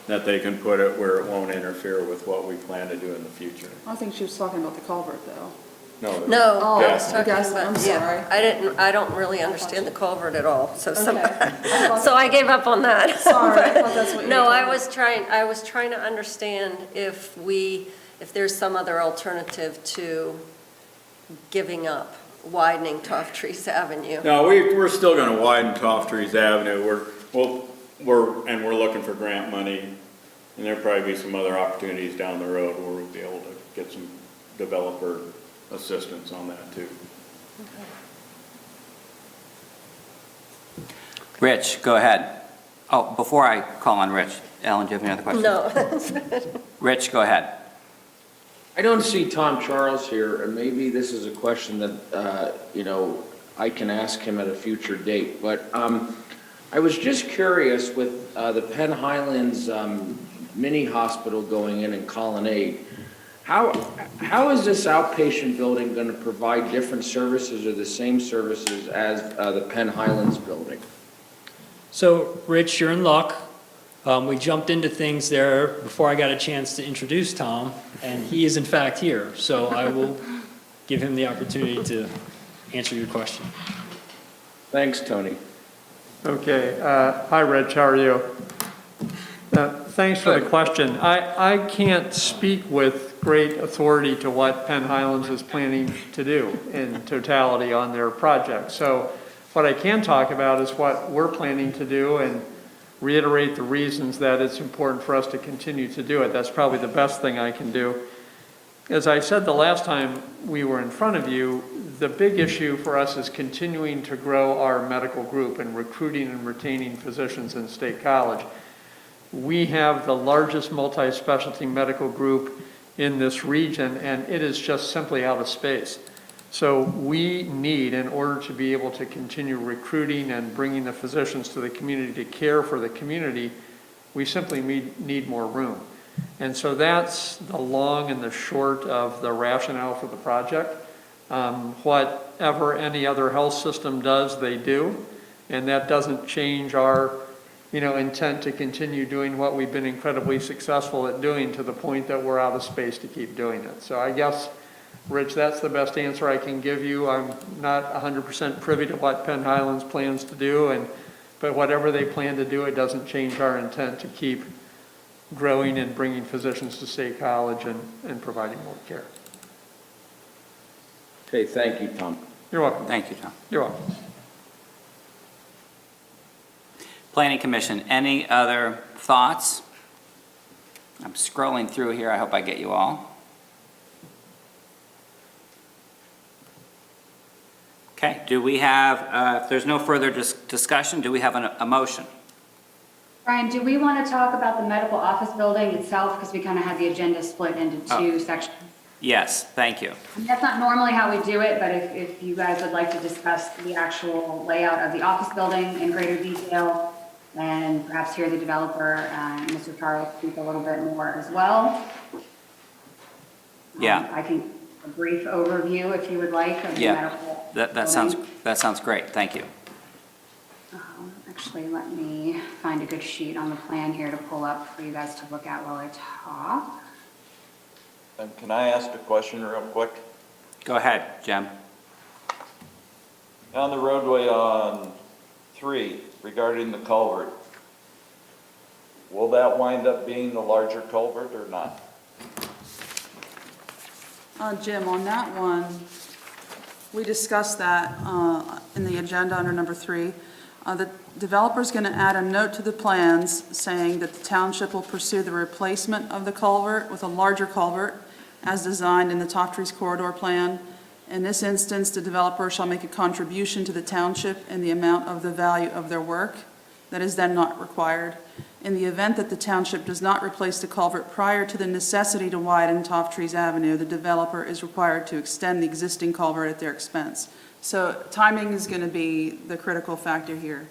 that they can put it where it won't interfere with what we plan to do in the future. I think she was talking about the culvert, though. No, Oh, I was talking yes, about, I'm yeah, sorry. I don't really understand the culvert at all, so Okay. so I gave up on that. Sorry, I thought that's what you were No, I talking was trying to understand if there's some other alternative to giving up widening Trees Avenue. No, we're still gonna widen Trees Avenue. We're looking for grant money, and there'll probably be some other opportunities down the road where we'll be able to get some developer assistance on that too. Rich, go ahead. Oh, before I call on Rich, Ellen, do you have any other questions? No. Rich, go ahead. I don't see Tom Charles here, and maybe this is a question that, I can ask him at a future date, but I was just curious with the Penn Highlands mini hospital going in Colonnade, how is this outpatient building going to provide different services or the same services as the Penn Highlands building? So, Rich, you're in luck. We jumped into things there before I got a chance to introduce Tom, and he is in fact here. So I will give him the opportunity to answer your question. Thanks, Tony. Okay, hi Rich, how are you? Thanks for the question. I can't speak with great authority to what Penn Highlands is planning to do in totality on their project. So what I can talk about is what we're planning to do and reiterate the reasons that it's important for us to continue to do it. That's probably the best thing I can do. As I said the last time we were in front of you, the big issue for us is continuing to grow our medical group and recruiting and retaining physicians in State College. We have the largest multi-specialty medical group in this region, and it is just simply out of space. So we need, in order to be able to continue recruiting and bringing the physicians to the community to care for the community, we simply need more room. And so that's the long and the short of the rationale for the project. Whatever any other health system does, they do. And that doesn't change our, intent to continue doing what we've been incredibly successful at doing to the point that we're out of space to keep doing it. So I guess, Rich, that's the best answer I can give you. I'm not 100% privy to what Penn Highlands plans to do, but whatever they plan to do, it doesn't change our intent to keep growing and bringing physicians to State College and providing more care. Okay, thank you, Tom. You're welcome. Thank you, Tom. You're welcome. Planning Commission, any other thoughts? I'm scrolling through here. I hope I get you all. Okay, do we have, if there's no further discussion, do we have a motion? Brian, do we want to talk about the medical office building itself? Because we kind of had the agenda split into two sections. Yes, thank you. And that's not normally how we do it, but if you guys would like to discuss the actual layout of the office building in greater detail, and perhaps hear the developer and Mr. Charles speak a little bit more as well. Yeah. I can a brief overview if you would like of the medical building. That sounds great. Thank you. Actually, let me find a good sheet on the plan here to pull up for you guys to look at while I talk. And can I ask a question real quick? Go ahead, Jim. On the roadway on 3, regarding the culvert, will that wind up being the larger culvert or not? Jim, on that one, we discussed that in the agenda under number 3. The developer's going to add a note to the plans saying that the township will pursue the replacement of the culvert with a larger culvert as designed in the Top Trees Corridor Plan. In this instance, the developer shall make a contribution to the township in the amount of the value of their work that is then not required. In the event that the township does not replace the culvert prior to the necessity to widen Top Trees Avenue, the developer is required to extend the existing culvert at their expense. So timing is going to be the critical factor here.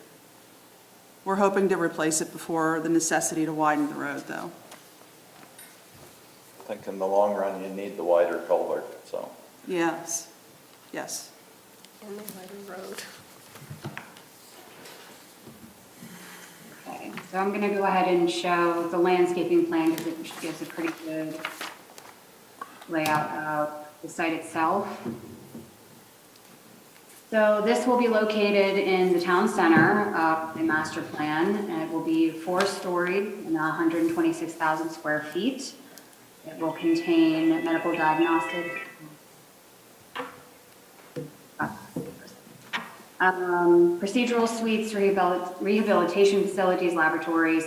We're hoping to replace it before the necessity to widen the road, though. I think in the long run, you need the wider culvert, so. Yes, yes. In the wider road. Okay, so I'm going to go ahead and show the landscaping plan because it gives a pretty good layout of the site itself. So this will be located in the town center of the master plan, and it will be 4-storied and 126,000 square feet. It will contain medical diagnostic, procedural suites, rehabilitation facilities, laboratories,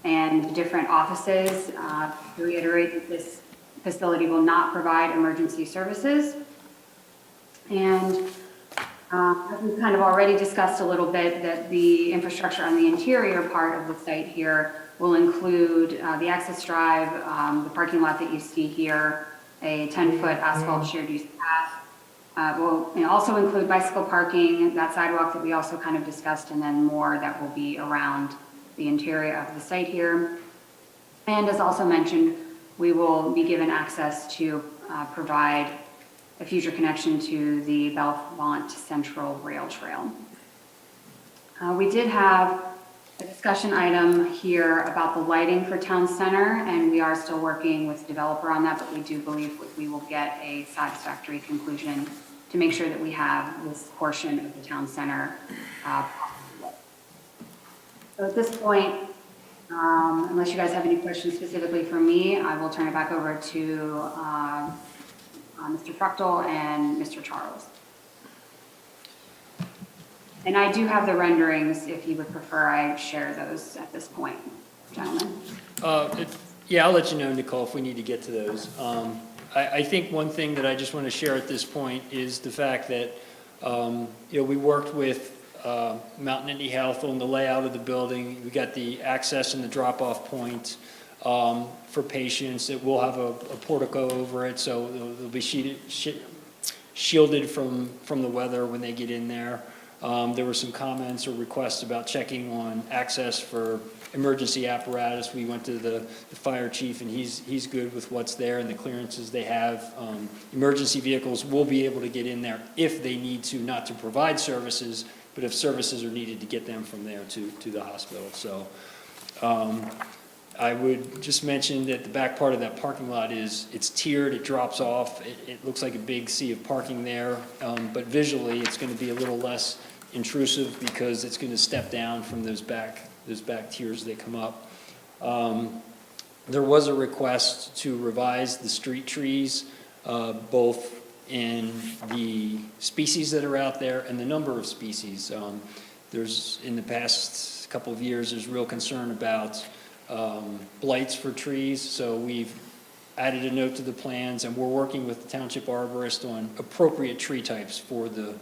and different offices. To reiterate that this facility will not provide emergency services. And we've kind of already discussed a little bit that the infrastructure on the interior part of the site here will include the access drive, the parking lot that you see here, a 10-foot asphalt shared use path. Will also include bicycle parking, that sidewalk that we also kind of discussed, and then more that will be around the interior of the site here. And as also mentioned, we will be given access to provide a future connection to the Belmont Central Rail Trail. We did have a discussion item here about the lighting for Town Center, and we are still working with the developer on that, but we do believe we will get a satisfactory conclusion to make sure that we have this portion of the Town Center. So at this point, unless you guys have any questions specifically for me, I will turn it back over to Mr. Fruchtel and Mr. Charles. And I do have the renderings, if you would prefer I share those at this point, gentlemen. Yeah, I'll let you know, Nicole, if we need to get to those. I think one thing that I just want to share at this point is the fact that, we worked with Mount Nittany Health on the layout of the building. We got the access and the drop-off point for patients. It will have a portico over it, so they'll be shielded from the weather when they get in there. There were some comments or requests about checking on access for emergency apparatus. We went to the fire chief, and he's good with what's there and the clearances they have. Emergency vehicles will be able to get in there if they need to, not to provide services, but if services are needed to get them from there to the hospital. So I would just mention that the back part of that parking lot it's tiered, it drops off. It looks like a big sea of parking there, but visually it's going to be a little less intrusive because it's going to step down from those back tiers that come up. There was a request to revise the street trees, both in the species that are out there and the number of species. There's, in the past couple of years, there's real concern about blights for trees, so we've added a note to the plans, and we're working with the township arborist on appropriate tree types for the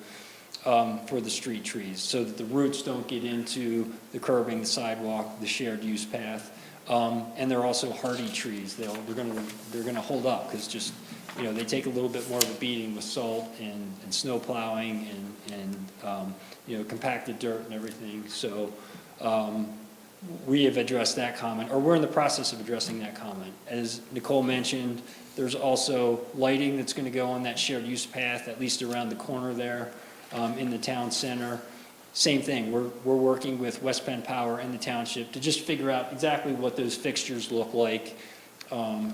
street trees, so that the roots don't get into the curbing, the sidewalk, the shared use path. And they're also hardy trees. They're gonna hold up, because just, they take a little bit more of a beating with salt and snow plowing and compacted dirt and everything. So we have addressed that comment, or we're in the process of addressing that comment. As Nicole mentioned, there's also lighting that's gonna go on that shared use path, at least around the corner there. In the town center. Same thing, we're working with West Penn Power and the township to just figure out exactly what those fixtures look like,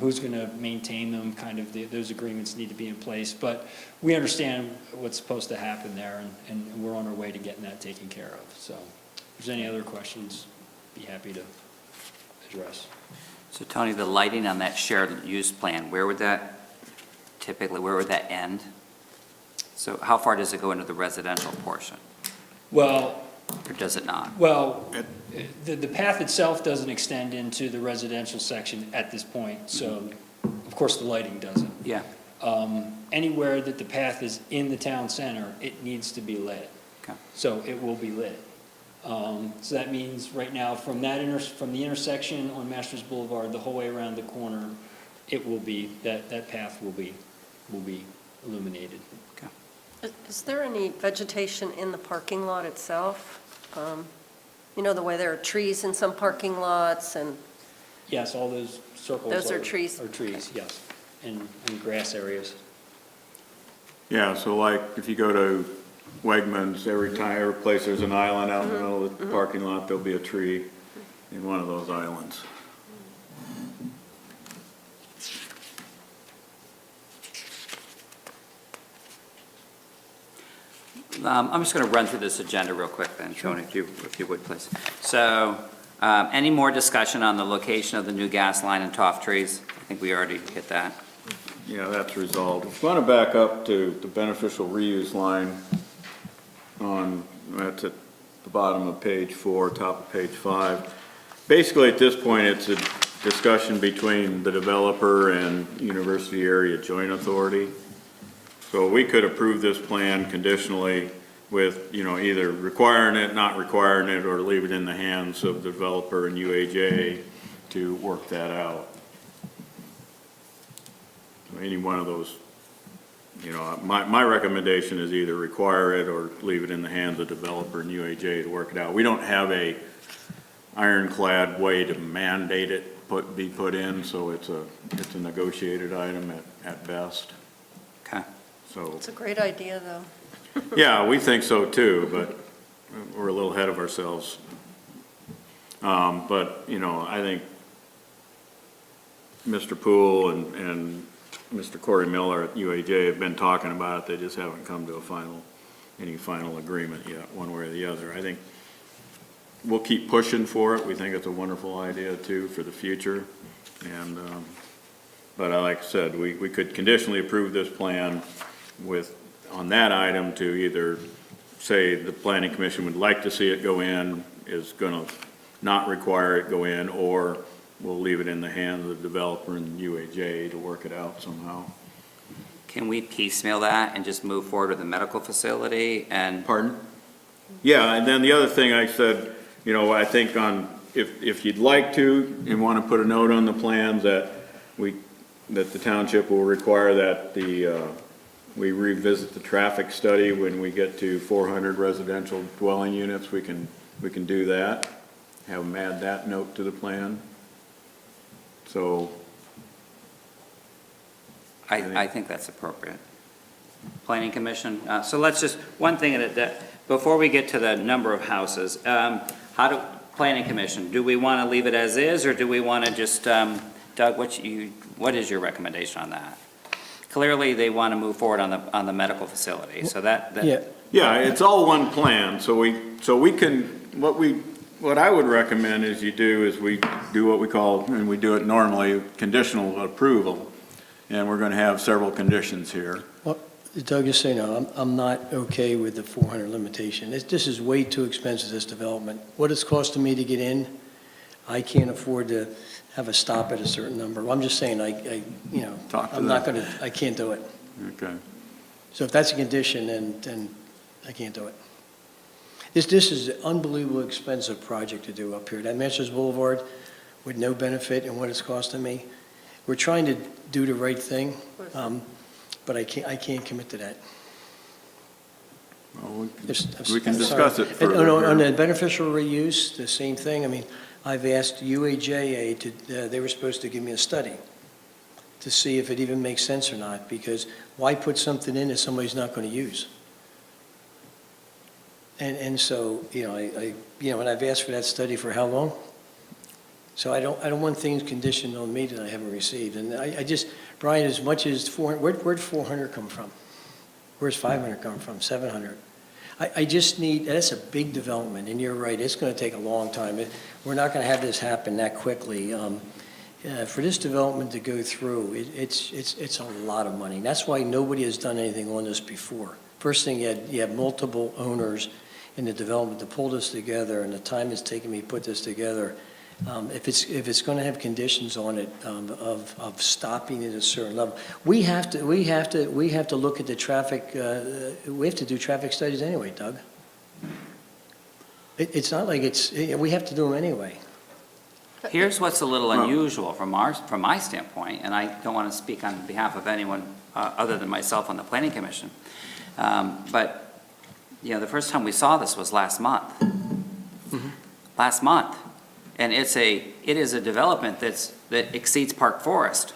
who's going to maintain them, kind of those agreements need to be in place. But we understand what's supposed to happen there, and we're on our way to getting that taken care of. So if there's any other questions, be happy to address. So Tony, the lighting on that shared use plan, where would that end? So how far does it go into the residential portion, Well, or does it not? Well, the path itself doesn't extend into the residential section at this point, so of course the lighting doesn't. Yeah. Anywhere that the path is in the town center, it needs to be lit. Okay. So it will be lit. So that means right now from the intersection on Masters Boulevard, the whole way around the corner, it will be, that path will be illuminated. Okay. Is there any vegetation in the parking lot itself? The way there are trees in some parking lots and... Yes, all those circles Those are trees? Are trees, yes, and grass areas. Yeah, so like if you go to Wegmans, every place there's an island out in the middle of the parking lot, there'll be a tree in one of those islands. I'm just going to run through this agenda real quick then, Tony, if you would, please. So, any more discussion on the location of the new gas line and Toff Trees? I think we already hit that. Yeah, that's resolved. If you want to back up to the beneficial reuse line that's at the bottom of page 4, top of page 5. Basically, at this point, it's a discussion between the developer and University Area Joint Authority. So we could approve this plan conditionally with, either requiring it, not requiring it, or leave it in the hands of the developer and UAJ to work that out. So any one of those, my recommendation is either require it or leave it in the hands of the developer and UAJ to work it out. We don't have a ironclad way to mandate it be put in, so it's a negotiated item at best, Okay. so. It's a great idea, though. Yeah, we think so too, but we're a little ahead of ourselves. But, you know, I think Mr. Poole and Mr. Corey Miller at UAJ have been talking about it, they just haven't come to any final agreement yet, one way or the other. I think we'll keep pushing for it, we think it's a wonderful idea too for the future. And, but like I said, we could conditionally approve this plan on that item to either say the planning commission would like to see it go in, is gonna not require it go in, or we'll leave it in the hands of the developer and UAJ to work it out somehow. Can we piecemeal that and just move forward with the medical facility and? Pardon? Yeah, and then the other thing I said, you know, I think if you'd like to, and want to put a note on the plans that the township will require that we revisit the traffic study when we get to 400 residential dwelling units, we can do that. Have them add that note to the plan. So. I think that's appropriate. Planning Commission, so let's just, one thing before we get to the number of houses, Planning Commission, do we want to leave it as is, or do we want to just, Doug, what is your recommendation on that? Clearly, they want to move forward on the medical facility, so that. Yeah. Yeah, it's all one plan, so we can, what I would recommend is we do what we call, and we do it normally, conditional approval. And we're gonna have several conditions here. Well, Doug, just so you know, I'm not okay with the 400 limitation. This is way too expensive, this development. What it's costing me to get in, I can't afford to have a stop at a certain number. I'm just saying, I can't do it. Okay. So if that's a condition, then I can't do it. This is an unbelievably expensive project to do up here. That Masters Boulevard with no benefit and what it's costing me. We're trying to do the right thing, but I can't commit to that. Well, we can discuss it And further. on the beneficial reuse, the same thing. I mean, I've asked UAJA they were supposed to give me a study to see if it even makes sense or not, because why put something in that somebody's not going to use? And so, and I've asked for that study for how long? So I don't want things conditioned on me that I haven't received. And I just, Brian, as much as 400, where'd 400 come from? Where's 500 come from, 700? I just need, that's a big development, and you're right, it's going to take a long time. We're not going to have this happen that quickly. For this development to go through, it's a lot of money. That's why nobody has done anything on this before. First thing, you had multiple owners in the development to pull this together, and the time it's taken me to put this together. If it's going to have conditions on it of stopping at a certain level, we have to look at the traffic. We have to do traffic studies anyway, Doug. It's not like we have to do them anyway. Here's what's a little unusual from my standpoint, and I don't want to speak on behalf of anyone other than myself on the Planning Commission. But, the first time we saw this was last month. Mm-hmm. Last month. And it is a development that exceeds Park Forest.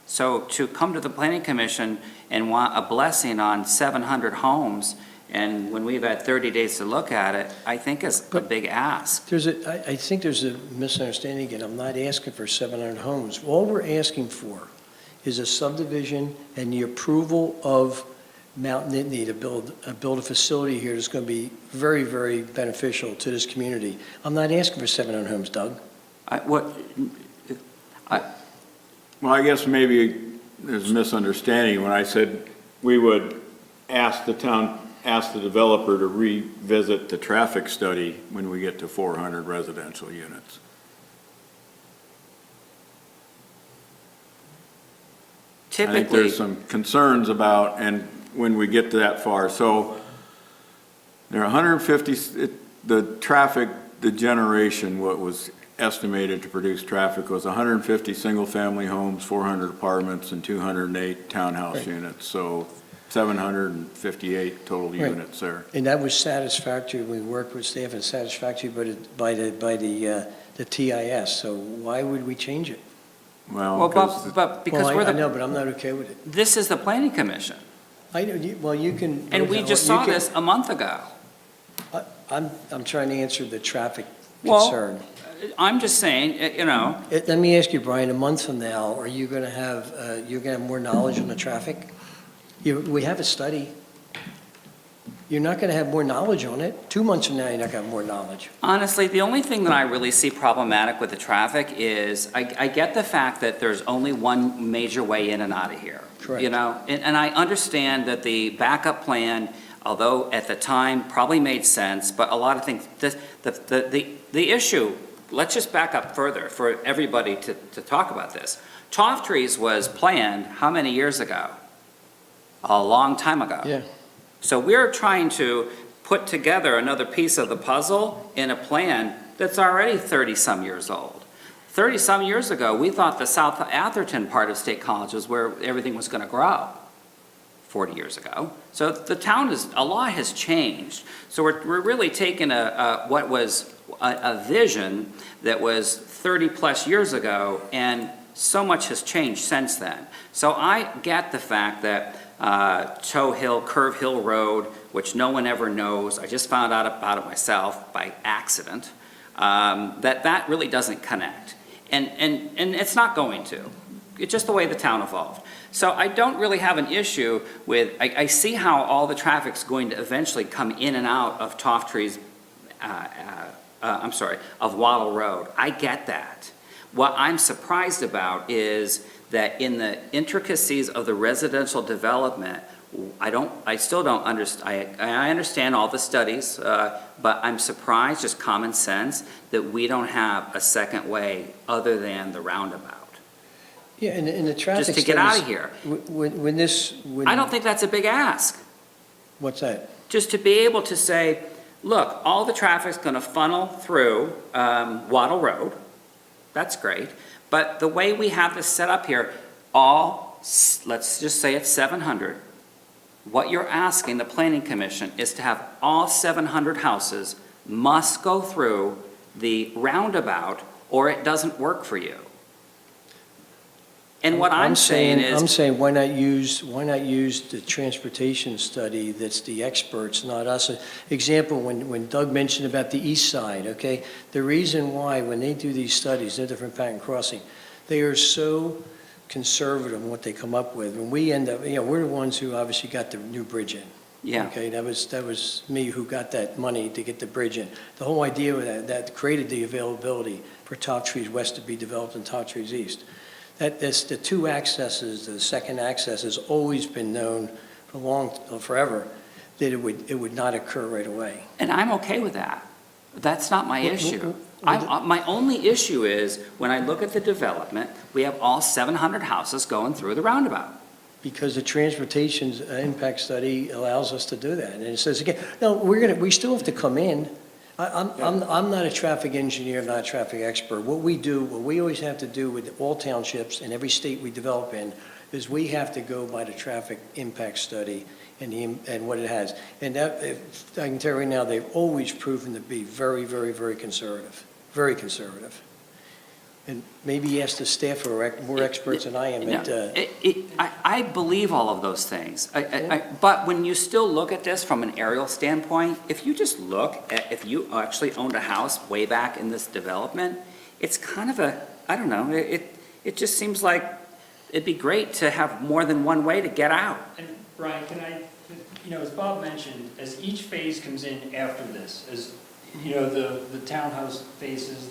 So to come to the Planning Commission and want a blessing on 700 homes, and when we've had 30 days to look at it, I think is a big ask. I think there's a misunderstanding again. I'm not asking for 700 homes. All we're asking for is a subdivision and the approval of Mount Nittany to build a facility here that's going to be very, very beneficial to this community. I'm not asking for 700 homes, Doug. Well, I guess maybe there's a misunderstanding when I said we would ask the developer to revisit the traffic study when we get to 400 residential units. I think there's some concerns about, and when we get to that far. So there are 150, the generation, what was estimated to produce traffic was 150 single-family homes, 400 apartments, and 208 townhouse units. So 758 total units there. And that was satisfactory. We worked with staff and satisfactory by the the TIS, so why would we change it? Well, but because Well, we're I know, the, but I'm not okay with it. this is the planning commission, I know, well, you can. and we just you saw can- this a month ago. I'm trying to answer the traffic Well, concern. I'm just saying, you know, Let me ask you, Brian, a month from now, are you going to have, you're going to have more knowledge on the traffic? We have a study. You're not going to have more knowledge on it. 2 months from now, you're not going to have more knowledge. honestly, the only thing that I really see problematic with the traffic is, I get the fact that there's only one major way in and out of here. Correct. You know, and I understand that the backup plan, although at the time probably made sense, but a lot of things, the issue, let's just back up further for everybody to talk about this. Toftree was planned how many years ago? A long time ago. Yeah. So we're trying to put together another piece of the puzzle in a plan that's already 30-some years old. 30-some years ago, we thought the South Atherton part of State College was where everything was going to grow, 40 years ago. So the town a lot has changed. So we're really taking what was a vision that was 30-plus years ago, and so much has changed since then. So I get the fact that Curve Hill Road, which no one ever knows, I just found out about it myself by accident, that really doesn't connect. And it's not going to. It's just the way the town evolved. So I don't really have an issue with, I see how all the traffic's going to eventually come in and out of Toftree's, of Wattle Road. I get that. What I'm surprised about is that in the intricacies of the residential development, I still don't understand, I understand all the studies, but I'm surprised, just common sense, that we don't have a second way other than the roundabout. Yeah, and the traffic Just to get out of studies- here. When I don't think that's a big ask. What's that? Just to be able to say, look, all the traffic's gonna funnel through Wattle Road. That's great. But the way we have this set up here, let's just say it's 700. What you're asking the planning commission is to have all 700 houses must go through the roundabout, or it doesn't work for you. And what I'm saying I'm is, saying, why not use the transportation study that's the experts, not us? Example, when Doug mentioned about the east side, okay? The reason why, when they do these studies, they're different Patton Crossing, they are so conservative in what they come up with. When we end up, we're the ones who obviously got the new bridge in. yeah, Okay, that was me who got that money to get the bridge in. The whole idea of that created the availability for Top Trees West to be developed and Top Trees East. That's the two accesses, the second access has always been known forever, that it would not occur right away. and I'm okay with that. That's not my issue. My only issue is, when I look at the development, we have all 700 houses going through the roundabout. Because the transportation's impact study allows us to do that. And it says, again, no, we still have to come in. I'm not a traffic engineer, not a traffic expert. What we always have to do with all townships and every state we develop in, is we have to go by the traffic impact study and what it has. And that, I can tell you right now, they've always proven to be very, very, very conservative, very conservative. And maybe ask the staff who are more experts than I am at, I believe all of those things. But when you still look at this from an aerial standpoint, if you just look at, if you actually owned a house way back in this development, it's kind of I don't know, it just seems like it'd be great to have more than one way to get out. And Brian, as Bob mentioned, as each phase comes in after this, as, the townhouse phases,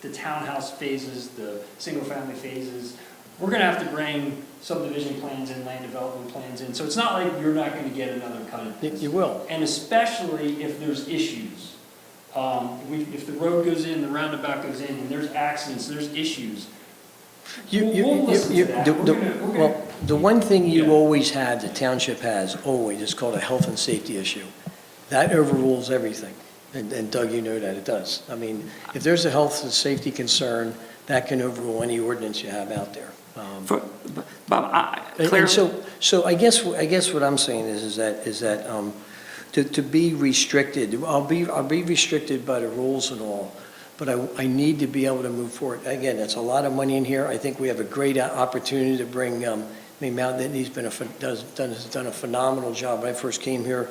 the townhouse phases, the single-family phases, we're gonna have to bring subdivision plans and land development plans in. So it's not like you're not gonna get another cut of this. you will. And especially if there's issues. If the road goes in, the roundabout goes in, and there's accidents, there's issues. We'll listen to that. Well, the one thing you always had, the township has always, is called a health and safety issue. That overrules everything. And Doug, you know that it does. I mean, if there's a health and safety concern, that can overrule any ordinance you have out there. Bob, And so I guess what I'm saying is that to be restricted, I'll be restricted by the rules and all, but I need to be able to move forward. Again, that's a lot of money in here. I think we have a great opportunity to bring, I mean, Mount Nittany's has done a phenomenal job. When I first came here,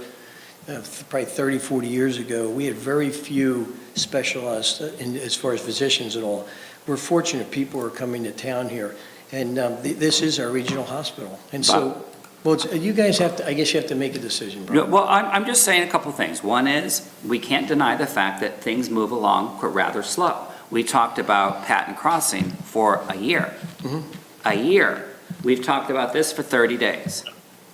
probably 30, 40 years ago, we had very few specialists as far as physicians and all. We're fortunate people are coming to town here, and this is our regional hospital. And so, well, you guys have to, I guess you have to make a decision, Brian. Well, I'm just saying a couple things. One is, we can't deny the fact that things move along rather slow. We talked about Patton Crossing for a year. A year. We've talked about this for 30 days.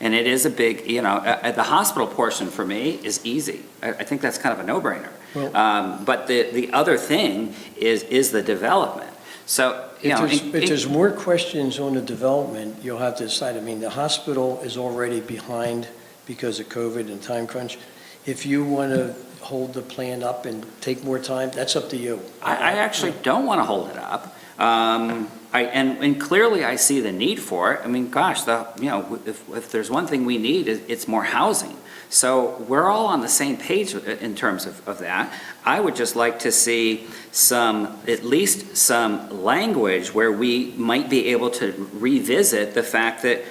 And it is a big, the hospital portion for me is easy. I think that's kind of a no-brainer. Well, but the other thing is the development. So, if there's more questions on the development, you'll have to decide. I mean, the hospital is already behind because of COVID and time crunch. If you want to hold the plan up and take more time, that's up to you. I actually don't want to hold it up. And clearly I see the need for it. I mean, gosh, if there's one thing we need, it's more housing. So we're all on the same page in terms of that. I would just like to see at least some language where we might be able to revisit the fact that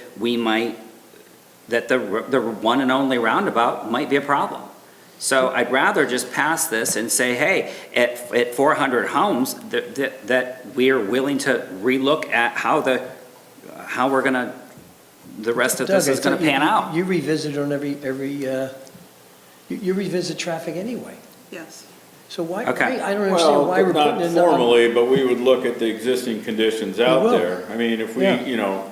the one and only roundabout might be a problem. So I'd rather just pass this and say, hey, at 400 homes, that we are willing to relook at how we're going to, the rest of this is going to pan out. You revisit on you revisit traffic anyway. Yes. So why, Okay. I don't understand why we're putting Not in. formally, but we would look at the existing conditions out will. there. I mean, if we, Yeah.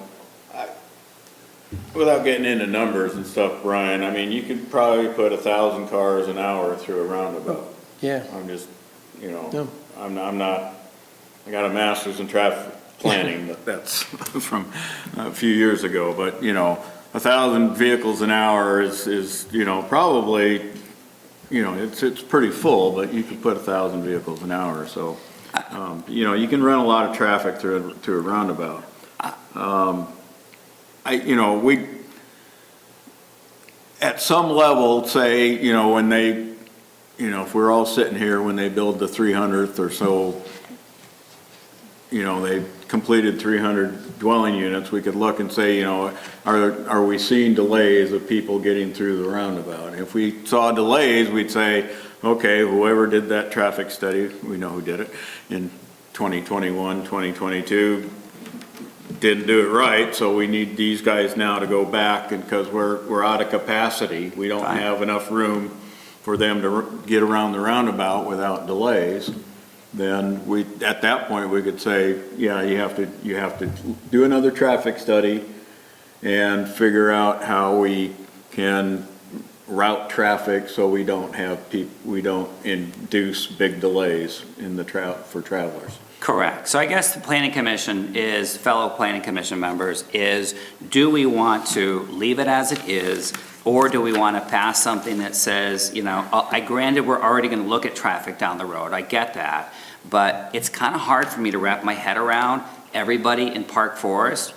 without getting into numbers and stuff, Brian, I mean, you could probably put 1,000 cars an hour through a roundabout. Yeah. I'm just, No. I'm not, I got a master's in traffic planning, but that's from a few years ago. But, 1,000 vehicles an hour is probably, it's pretty full, but you could put 1,000 vehicles an hour. So, you can run a lot of traffic through a roundabout. We, at some level, say, when they, if we're all sitting here, when they build the 300th or so, they completed 300 dwelling units, we could look and say, are we seeing delays of people getting through the roundabout? If we saw delays, we'd say, okay, whoever did that traffic study, we know who did it, in 2021, 2022, didn't do it right, so we need these guys now to go back, and because we're out of capacity, we don't have enough room for them to get around the roundabout without delays. Then at that point, we could say, yeah, you have to do another traffic study and figure out how we can route traffic so we don't induce big delays in for travelers. Correct. So I guess the planning commission fellow planning commission members, do we want to leave it as it is, or do we want to pass something that says, granted, we're already going to look at traffic down the road, I get that, but it's kind of hard for me to wrap my head around everybody in Park Forest,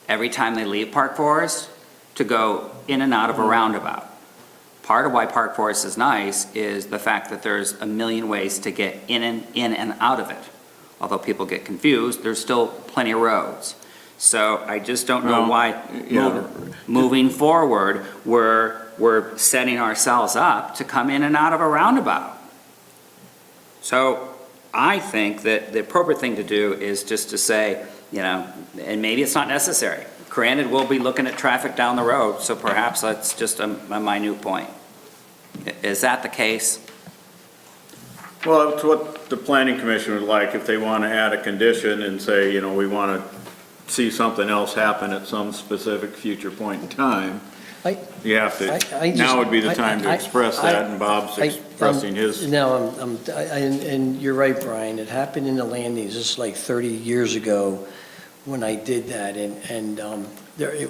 every time they leave Park Forest, to go in and out of a roundabout. Part of why Park Forest is nice is the fact that there's a million ways to get in and out of it. Although people get confused, there's still plenty of roads. So I just don't know why moving forward, we're setting ourselves up to come in and out of a roundabout. So I think that the appropriate thing to do is just to say, and maybe it's not necessary. Granted, we'll be looking at traffic down the road, so perhaps that's just a minute point. Is that the case? Well, it's what the planning commission would like, if they want to add a condition and say, we want to see something else happen at some specific future point in time. You have to, now would be the time to express that, and Bob's expressing his. No, and you're right, Brian, it happened in the landings, this is like 30 years ago when I did that, and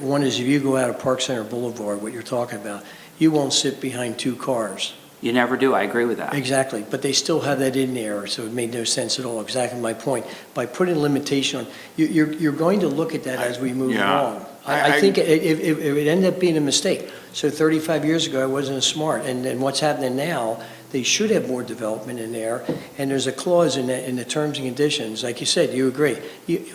one is, if you go out of Park Center Boulevard, what you're talking about, you won't sit behind two cars. You never do, I agree with that. Exactly, but they still have that in there, so it made no sense at all, exactly my point. By putting limitation on, you're going to look at that as we move along. I think it ended up being a mistake. So 35 years ago, I wasn't as smart, and what's happening now, they should have more development in there, and there's a clause in the terms and conditions, like you said, you agree.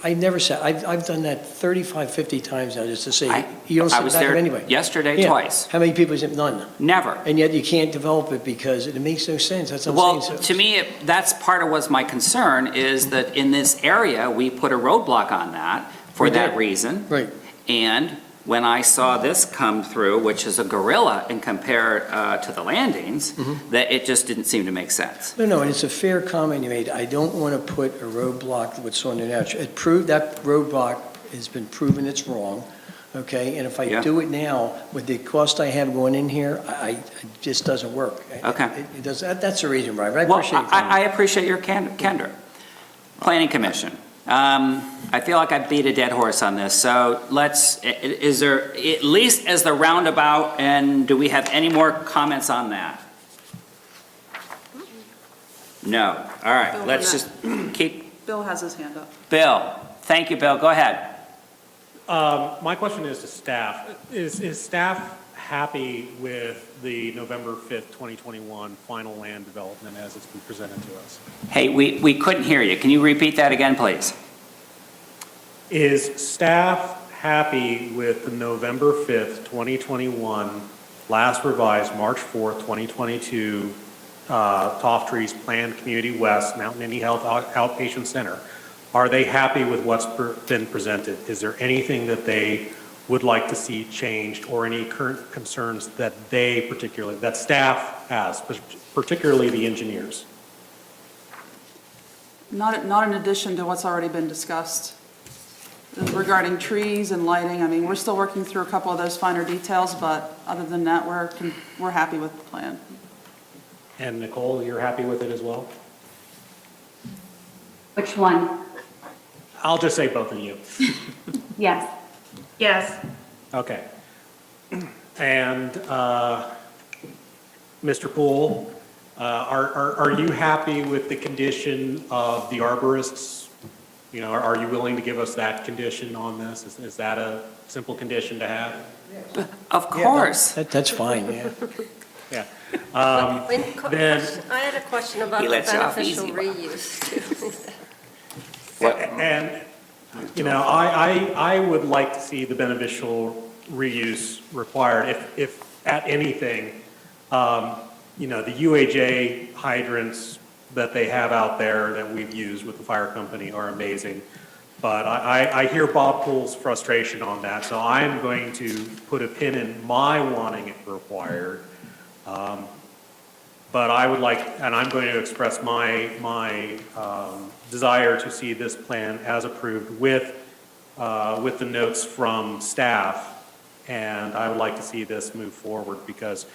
I never said, I've done that 35, 50 times now, just to say, you don't I sit was back there there anyway. yesterday Yeah. twice. How many people said none? Never. And yet you can't develop it because it makes no sense, that's what Well, I'm saying. to me, that's part of what's my concern, is that in this area, we put a roadblock on that for We that did. reason. Right. And when I saw this come through, which is a gorilla and compare to the landings, that it just didn't seem to make sense. No, and it's a fair comment you made. I don't want to put a roadblock what's on there now. It proved, that roadblock has been proven it's wrong, okay? And if I Yeah. do it now, with the cost I have going in here, it just doesn't work. Okay. It does, that's the reason, Brian, but I Well, appreciate your I comment. appreciate your candor. Planning Commission. I feel like I beat a dead horse on this, so is there, at least as the roundabout, and do we have any more comments on that? No. All right, Bill, let's yeah. just keep, Bill has his hand up. Bill. Thank you, Bill. Go ahead. My question is to staff. Is staff happy with the November 5th, 2021 final land development as it's been presented to us? Hey, we couldn't hear you. Can you repeat that again, please? Is staff happy with the November 5th, 2021, last revised March 4th, 2022, Toft Trees Planned Community West Mountain Indian Health Outpatient Center? Are they happy with what's been presented? Is there anything that they would like to see changed, or any current concerns that that staff has, particularly the engineers? Not in addition to what's already been discussed regarding trees and lighting. I mean, we're still working through a couple of those finer details, but other than that, we're happy with the plan. And Nicole, you're happy with it as well? Which one? I'll just say both of you. Yes. Yes. Okay. And Mr. Poole, are you happy with the condition of the arborists? You know, are you willing to give us that condition on this? Is that a simple condition to have? Of course. That's fine, yeah. Yeah. I had a question about He the lets you off beneficial easy, reuse too. And, you know, I would like to see the beneficial reuse required if at anything, you know, the UAJ hydrants that they have out there that we've used with the fire company are amazing. But I hear Bob Poole's frustration on that, so I'm going to put a pin in my wanting it required. But I would like, and I'm going to express my desire to see this plan as approved with the notes from staff. And I would like to see this move forward, because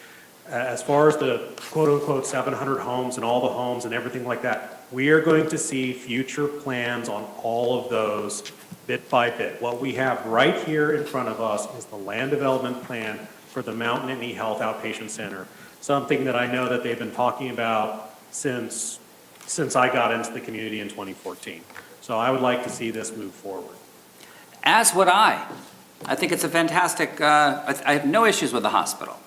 as far as the quote-unquote 700 homes and all the homes and everything like that, we are going to see future plans on all of those bit by bit. What we have right here in front of us is the land development plan for the Mountain Nittany Health Outpatient Center, something that I know that they've been talking about since I got into the community in 2014. So I would like to see this move forward. As would I. I think it's a fantastic, I have no issues with the hospital,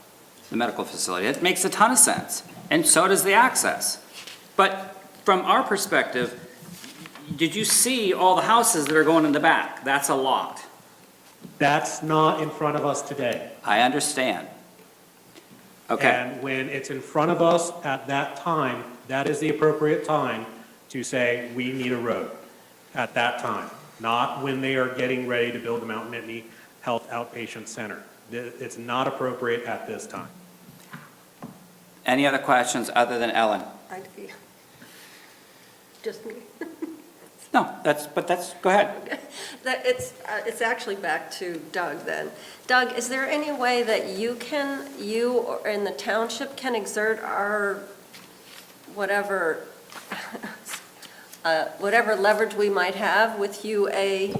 the medical facility. It makes a ton of sense, and so does the access. But from our perspective, did you see all the houses that are going in the back? That's a lot. That's not in front of us today. I understand. Okay, And when it's in front of us at that time, that is the appropriate time to say, we need a road at that time, not when they are getting ready to build the Mountain Nittany Health Outpatient Center. It's not appropriate at this time. any other questions other than Ellen? I feel, just me. No, go ahead. It's actually back to Doug then. Doug, is there any way that you or in the township can exert our whatever leverage we might have with UAJA?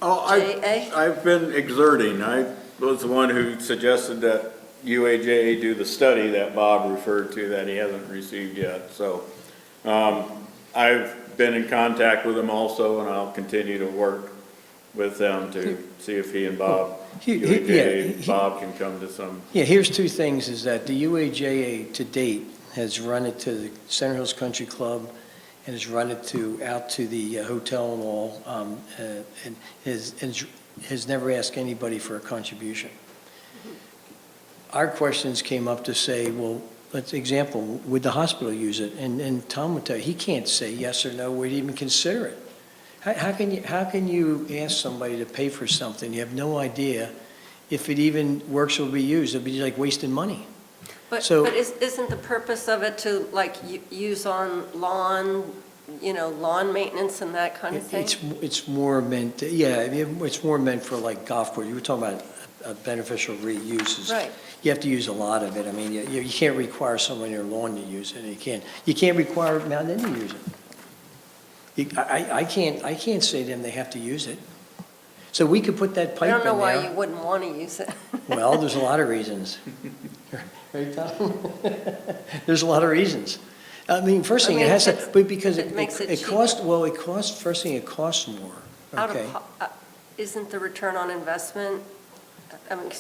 I've been exerting. I was the one who suggested that UAJA do the study that Bob referred to that he hasn't received yet. So I've been in contact with him also, and I'll continue to work with them to see if he and Bob, Bob can come to some. Yeah, here's two things, is that the UAJA to date has run it to the Center Hills Country Club, and has run it out to the hotel and all, and has never asked anybody for a contribution. Our questions came up to say, well, let's example, would the hospital use it? And Tom would tell you, he can't say yes or no, would he even consider it? How can you ask somebody to pay for something you have no idea if it even works or will be used? It'd be like wasting money. But So- isn't the purpose of it to like use on lawn, lawn maintenance and that kind of thing? It's more meant, yeah, I mean, it's more meant for like golf course. You were talking about beneficial reuses. Right. You have to use a lot of it. I mean, you can't require someone in your lawn to use it. You can't require Mount Inn to use it. I can't say to them they have to use it. So we could put that I pipe in don't know why there. you wouldn't want to use it. Well, there's a lot of reasons. Right, Tom? There's a lot of reasons. I mean, first thing, it has to, but because it makes it it costs, first thing, it costs more, Out okay? isn't the return on investment, I mean,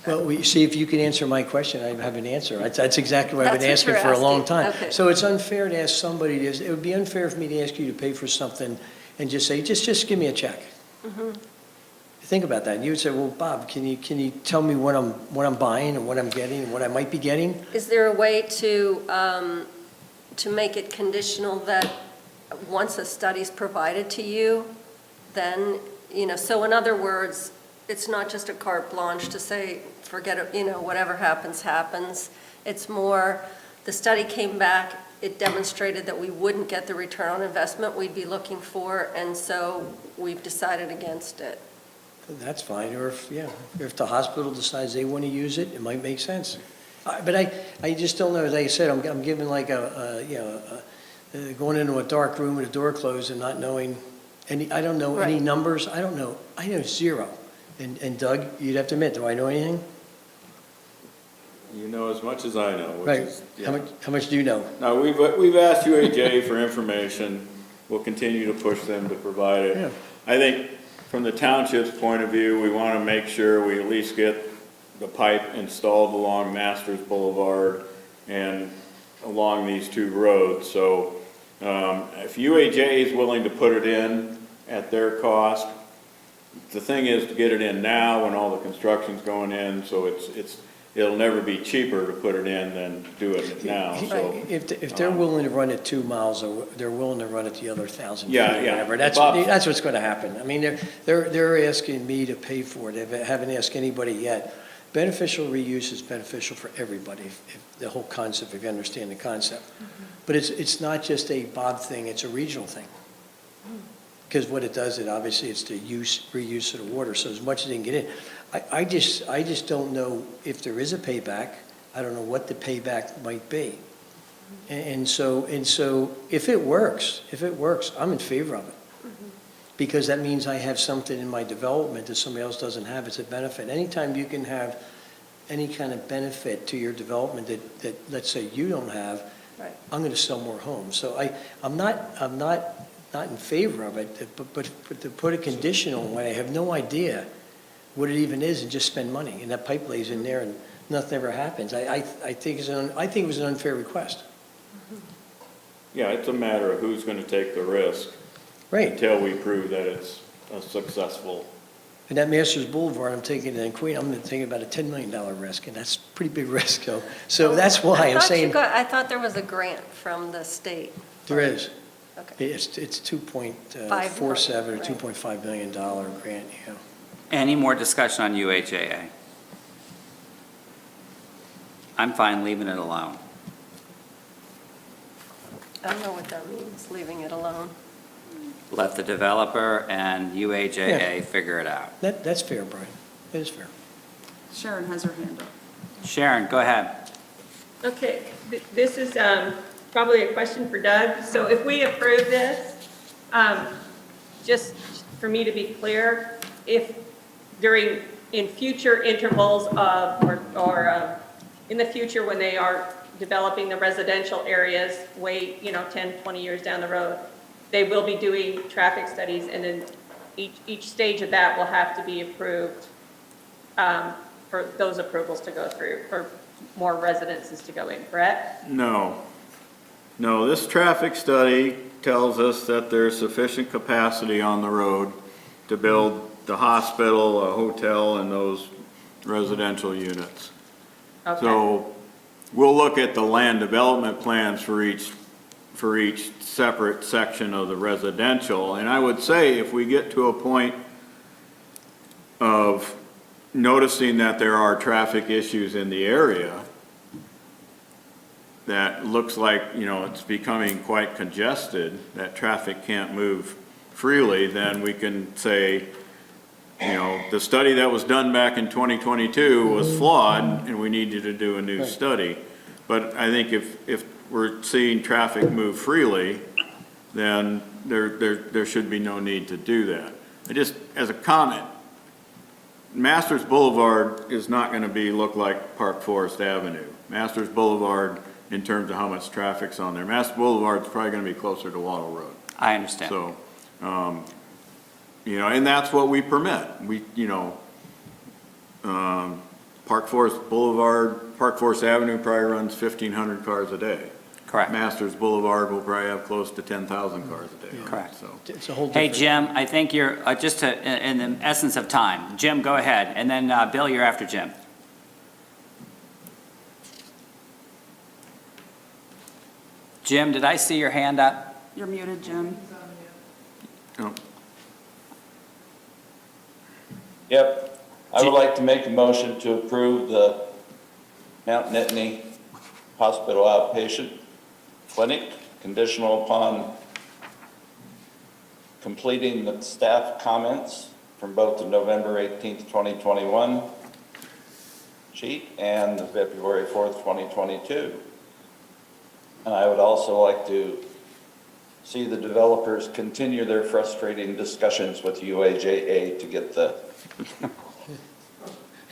Well, see, if you could answer my question, I have an answer. That's exactly what I've been That's what asking you're for a long asking. time. Okay. So it's unfair to ask somebody, it would be unfair for me to ask you to pay for something and just say, just give me a check. Mm-hmm. Think about that. You would say, well, Bob, can you tell me what I'm buying and what I'm getting and what I might be getting? is there a way to make it conditional that once a study's provided to you, then, so in other words, it's not just a carte blanche to say, forget it, whatever happens, happens. It's more, the study came back, it demonstrated that we wouldn't get the return on investment we'd be looking for, and so we've decided against it. That's fine, or if the hospital decides they want to use it, it might make sense. But I just don't know, as I said, I'm given like going into a dark room with a door closed and not knowing I don't know any Right. numbers, I know zero. And Doug, you'd have to admit, do I know anything? You know as much as I know, which Right, is, how much do you know? Now, we've asked UAJ for information. We'll continue to push them to provide Yeah. it. I think from the township's point of view, we want to make sure we at least get the pipe installed along Masters Boulevard and along these two roads. So if UAJ is willing to put it in at their cost, the thing is to get it in now when all the construction's going in, so it'll never be cheaper to put it in than do it now, so. If they're willing to run it 2 miles, or they're willing to run it the other 1,000 feet, Yeah, or yeah. whatever, Bob- that's what's gonna happen. I mean, they're asking me to pay for it, they haven't asked anybody yet. Beneficial reuse is beneficial for everybody, if the whole concept, if you understand the concept. But it's not just a Bob thing, it's a regional thing. Because what it does, obviously it's the reuse of the water, so as much as they can get in. I just don't know if there is a payback. I don't know what the payback might be. And so if it works, I'm in favor of it. Because that means I have something in my development that somebody else doesn't have. It's a benefit. Anytime you can have any kind of benefit to your development that let's say you don't have, Right. I'm going to sell more homes. So I'm not in favor of it, but to put a conditional when I have no idea what it even is and just spend money, and that pipe lays in there and nothing ever happens. I think it was an unfair request. Yeah, it's a matter of who's gonna take the risk Right. until we prove that it's a successful. And that Masters Boulevard, I'm taking in Queen, I'm thinking about a $10 million risk, and that's a pretty big risk, so that's why I'm saying I thought there was a grant from the state. there is. Okay. It's 2.47 or Right. $2.5 million grant, yeah. Any more discussion on UHAA? I'm fine leaving it alone. I don't know what that means, leaving it alone. Let the developer and UHAA figure it out. That's fair, Brian. That is fair. Sharon has her hand up. Sharon, go ahead. Okay, this is probably a question for Doug. So if we approve this, just for me to be clear, if in future intervals of, or in the future when they are developing the residential areas, 10, 20 years down the road, they will be doing traffic studies, and then each stage of that will have to be approved for those approvals to go through, for more residences to go in, correct? No. No, this traffic study tells us that there's sufficient capacity on the road to build the hospital, a hotel, and those residential units. Okay. So we'll look at the land development plans for each separate section of the residential. And I would say if we get to a point of noticing that there are traffic issues in the area, that looks like, you know, it's becoming quite congested, that traffic can't move freely, then we can say, you know, the study that was done back in 2022 was flawed, and we need you to do a new study. But I think if we're seeing traffic move freely, then there should be no need to do that. I just, as a comment, Masters Boulevard is not gonna look like Park Forest Avenue. Masters Boulevard, in terms of how much traffic's on there, Masters Boulevard is probably gonna be closer to Wattle Road. I understand. So, you know, and that's what we permit. We, you know, Park Forest Boulevard, Park Forest Avenue probably runs 1,500 cars a day. Correct. Masters Boulevard will probably have close to 10,000 cars a day. Correct. So, It's a whole Hey, different. Jim, I think you're, just in the essence of time, Jim, go ahead, and then Bill, you're after Jim. Jim, did I see your hand up? You're muted, Jim. oh, Yep. I would like to make a motion to approve the Mount Nittany Hospital Outpatient Clinic, conditional upon completing the staff comments from both the November 18th, 2021 sheet and the February 4th, 2022. And I would also like to see the developers continue their frustrating discussions with UAJA to get the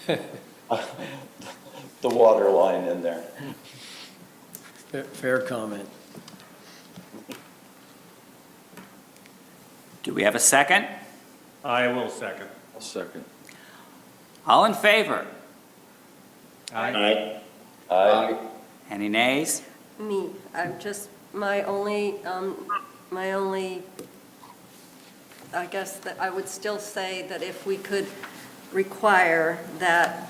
the water line in there. Fair comment. Do we have a second? I will second. I'll second. All in favor? Aye. Any nays? Me, I'm just, my only, I guess that I would still say that if we could require that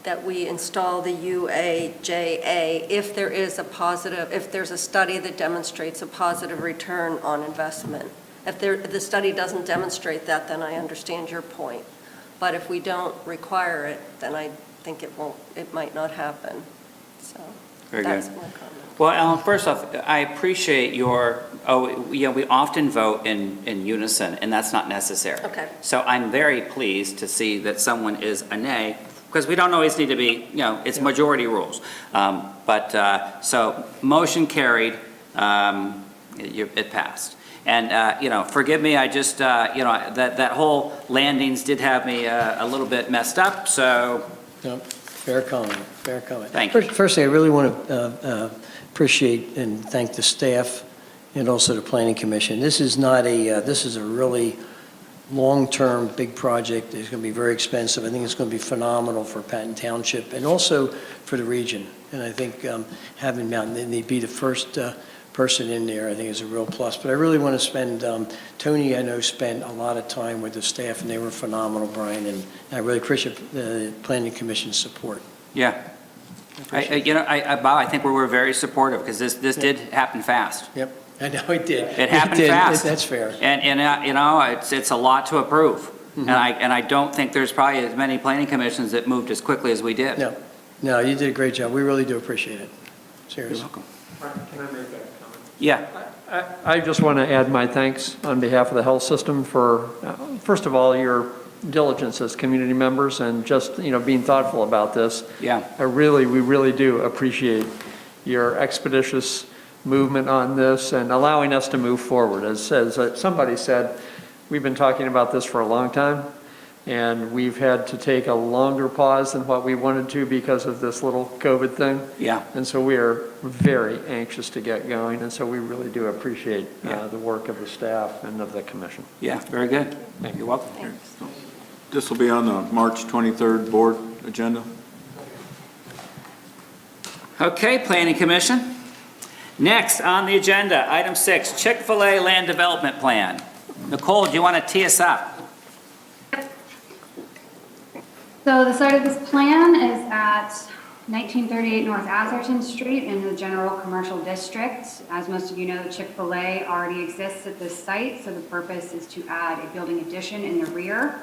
that we install the UAJA if there is a positive, if there's a study that demonstrates a positive return on investment. If the study doesn't demonstrate that, then I understand your point. But if we don't require it, then I think it might not happen. So Very that's good. my comment. Well, Ellen, first off, I appreciate your, we often vote in unison, and that's not necessary. Okay. So I'm very pleased to see that someone is a nay, because we don't always need to be, it's majority rules. So motion carried, it passed. And, forgive me, I just, that whole landings did have me a little bit messed up, so No, fair comment, fair comment. Thank you. Firstly, I really want to appreciate and thank the staff and also the Planning Commission. This is not this is a really long-term, big project. It's going to be very expensive. I think it's going to be phenomenal for Patton Township and also for the region. And I think having Mount Nittany be the first person in there, I think is a real plus. But I really want to spend, Tony, I know, spent a lot of time with the staff, and they were phenomenal, Brian, and I really appreciate the Planning Commission's support. yeah. Bob, I think we were very supportive, because this did happen fast. Yep, I know it did. It happened did. fast. That's fair. And it's a lot to approve. And I don't think there's probably as many planning commissions that moved as quickly as we did. No, you did a great job. We really do appreciate it. Seriously. You're welcome. Can I make that comment? Yeah, I just want to add my thanks on behalf of the health system for, first of all, your diligence as community members and just, being thoughtful about this. yeah. We really do appreciate your expeditious movement on this and allowing us to move forward. As somebody said, we've been talking about this for a long time, and we've had to take a longer pause than what we wanted to because of this little COVID thing. Yeah. And so we are very anxious to get going, and so we really do appreciate Yeah. the work of the staff and of the commission. Yeah, very good. You're welcome. Thanks. This will be on the March 23rd board agenda. Okay, Planning Commission. Next on the agenda, item 6, Chick-Fil-A Land Development Plan. Nicole, do you want to tee us up? So the site of this plan is at 1938 North Atherton Street in the General Commercial District. As most of you know, Chick-fil-A already exists at this site, so the purpose is to add a building addition in the rear,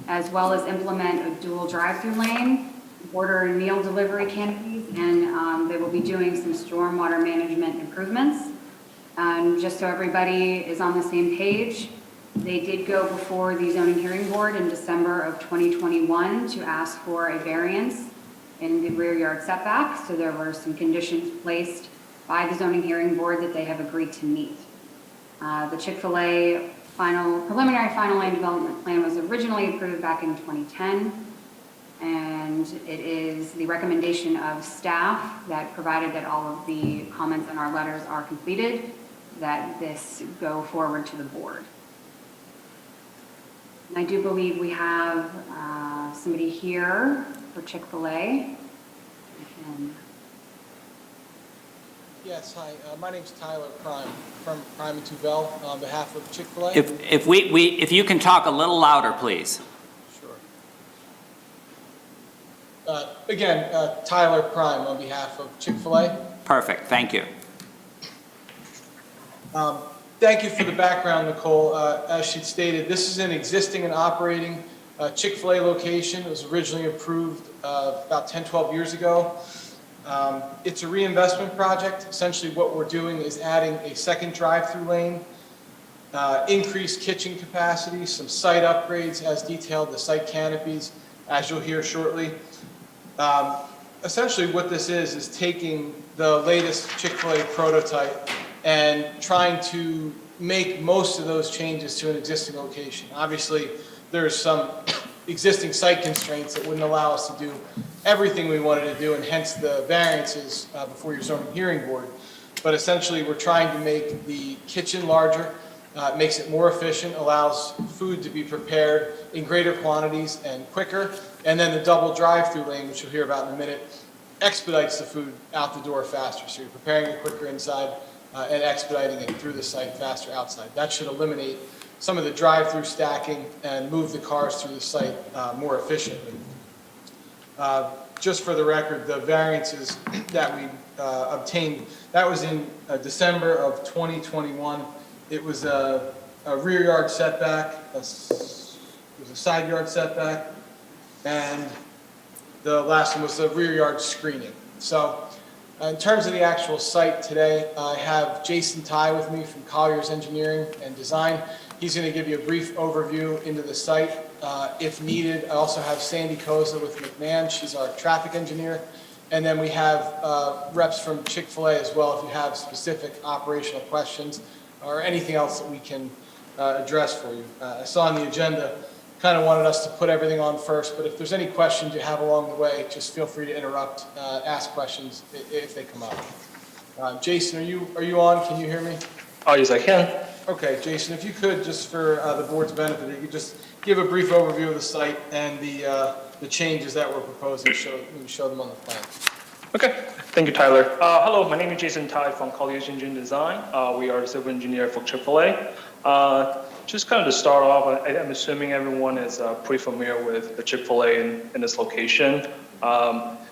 as well as implement a dual drive-through lane, order and meal delivery canopies, and they will be doing some stormwater management improvements. And just so everybody is on the same page, they did go before the zoning hearing board in December of 2021 to ask for a variance in the rear yard setback. So there were some conditions placed by the zoning hearing board that they have agreed to meet. The Chick-fil-A preliminary final land development plan was originally approved back in 2010. And it is the recommendation of staff that, provided that all of the comments in our letters are completed, that this go forward to the board. And I do believe we have somebody here for Chick-fil-A. Yes, hi, my name's Tyler Prime from Prime and Tubell on behalf of Chick-fil-A. If you can talk a little louder, please. Sure. Again, Tyler Prime on behalf of Chick-fil-A. Perfect, thank you. Thank you for the background, Nicole. As she stated, this is an existing and operating Chick-fil-A location. It was originally approved about 10, 12 years ago. It's a reinvestment project. Essentially what we're doing is adding a second drive-through lane, increased kitchen capacity, some site upgrades as detailed, the site canopies, as you'll hear shortly. Essentially what this is taking the latest Chick-fil-A prototype and trying to make most of those changes to an existing location. Obviously, there's some existing site constraints that wouldn't allow us to do everything we wanted to do, and hence the variances before your zoning hearing board. But essentially, we're trying to make the kitchen larger, makes it more efficient, allows food to be prepared in greater quantities and quicker, and then the double drive-through lane, which you'll hear about in a minute, expedites the food out the door faster. So you're preparing it quicker inside and expediting it through the site faster outside. That should eliminate some of the drive-through stacking and move the cars through the site more efficiently. Just for the record, the variances that we obtained, that was in December of 2021. It was a rear yard setback, it was a side yard setback, and the last one was the rear yard screening. So in terms of the actual site today, I have Jason Ty with me from Collier's Engineering and Design. He's going to give you a brief overview into the site. If needed, I also have Sandy Koza with McMahon. She's our traffic engineer. And then we have reps from Chick-fil-A as well if you have specific operational questions or anything else that we can address for you. I saw on the agenda, kind of wanted us to put everything on first, but if there's any questions you have along the way, just feel free to interrupt, ask questions if they come up. Jason, are you on? Can you hear me? Oh, yes, I can. Okay, Jason, if you could, just for the board's benefit, you could just give a brief overview of the site and the changes that we're proposing, show them on the plan. Okay, thank you, Tyler. Hello, my name is Jason Tai from Collier's Engineering Design. We are a civil engineer for Chick-fil-A. Just kind of to start off, I'm assuming everyone is pretty familiar with the Chick-fil-A in this location.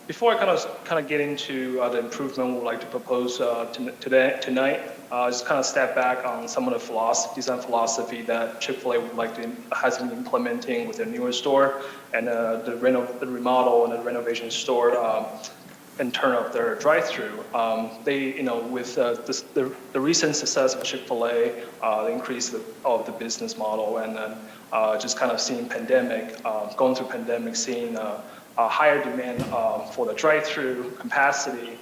Before I kind of get into the improvement we would like to propose tonight, just kind of step back on some of the design philosophy that Chick-fil-A has been implementing with their newer store and the remodel and the renovation store in turn of their drive-through. With the recent success of Chick-fil-A, the increase of the business model, and then just kind of seeing going through pandemic, seeing a higher demand for the drive-through capacity.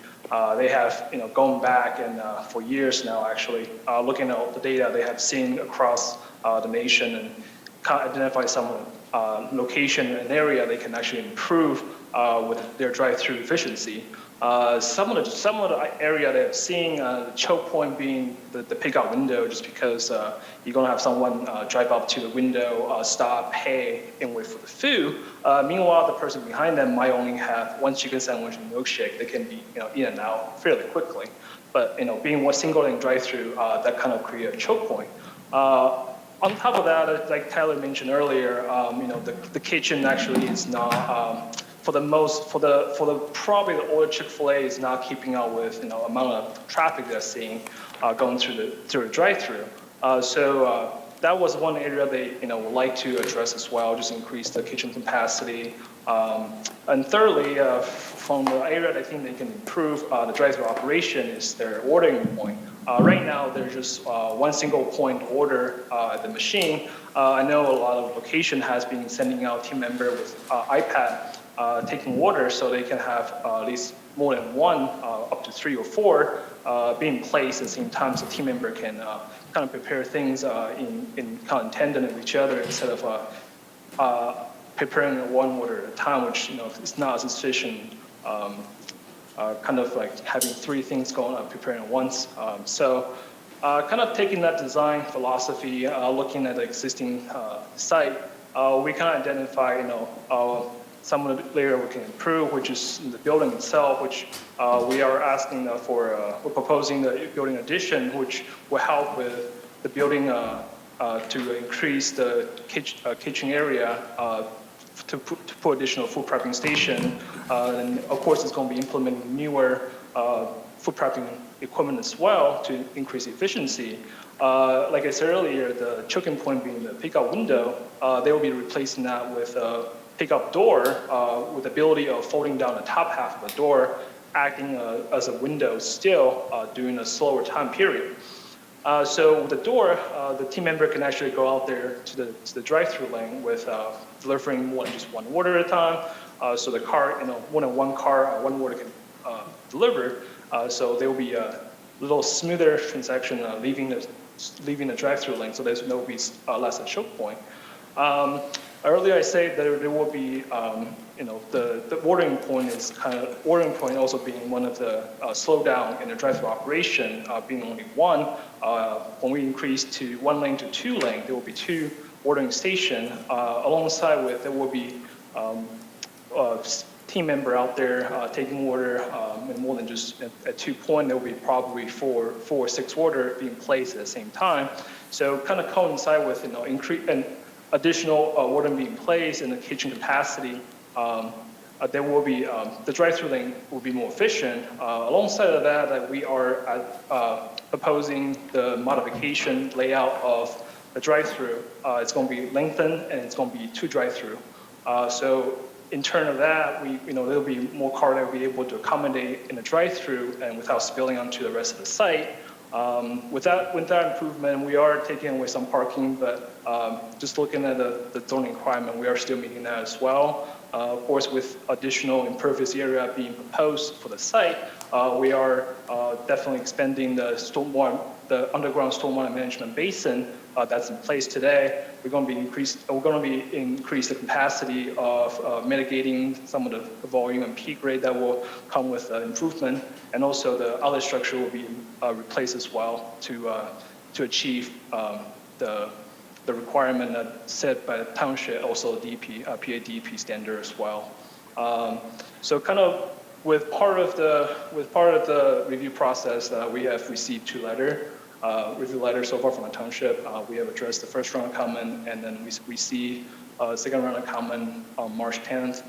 They have, gone back and for years now, actually, looking at all the data they have seen across the nation and kind of identify some location and area they can actually improve with their drive-through efficiency. Some of the area that I'm seeing the choke point being the pickup window, just because you're gonna have someone drive up to the window, stop, pay, and wait for the food. Meanwhile, the person behind them might only have one chicken sandwich and milkshake. They can be in and out fairly quickly. But being one single lane drive-through, that kind of create a choke point. On top of that, like Tyler mentioned earlier, the kitchen actually is not. Probably the older Chick-fil-A is not keeping up with amount of traffic they're seeing going through the drive-through. So that was one area they would like to address as well, just increase the kitchen capacity. And thirdly, from the area that I think they can improve the drive-through operation is their ordering point. Right now, there's just one single point order at the machine. I know a lot of location has been sending out team member with iPad taking orders, so they can have at least more than one, up to 3 or 4, being placed at the same time, so team member can kind of prepare things in kind of tandem with each other instead of preparing one order at a time, which is not as efficient. Kind of like having 3 things going on, preparing at once. So kind of taking that design philosophy, looking at the existing site, we can identify, some of the area we can improve, which is the building itself, which we are asking we're proposing the building addition, which will help with the building to increase the kitchen area to put additional food prepping station. And of course, it's going to be implementing newer food prepping equipment as well to increase efficiency. Like I said earlier, the choking point being the pickup window, they will be replacing that with a pickup door with the ability of folding down the top half of the door, acting as a window still during a slower time period. So with the door, the team member can actually go out there to the drive-through lane with delivering more than just one order at a time. So the car, more than one car, one order can deliver. So there will be a little smoother transaction leaving the drive-through lane, so there will be less a choke point. Earlier I said that there will be, the ordering point is ordering point also being one of the slowdown in the drive-through operation, being only one. When we increase to 1 lane to 2 lane, there will be 2 ordering station. Alongside with, there will be team member out there taking order, and more than just at 2 point, there will be probably 4 or 6 order being placed at the same time. So kind of coincide with, increase and additional order being placed in the kitchen capacity. There will be, the drive-through lane will be more efficient. Alongside of that, we are proposing the modification layout of the drive-through. It's going to be lengthened and it's going to be 2 drive-through. So in turn of that, there'll be more car that will be able to accommodate in the drive-through and without spilling onto the rest of the site. With that improvement, we are taking away some parking, but just looking at the zoning requirement, we are still meeting that as well. Of course, with additional impervious area being proposed for the site, we are definitely expanding the underground stormwater management basin that's in place today. We're going to be increase the capacity of mitigating some of the volume and peak rate that will come with improvement, and also the outlet structure will be replaced as well to achieve the requirement that's set by the township, also PA DEP standard as well. So kind of with part of the review process, we have received 2 review letters so far from the township. We have addressed the first round of comment, and then we see second round of comment on March 10th.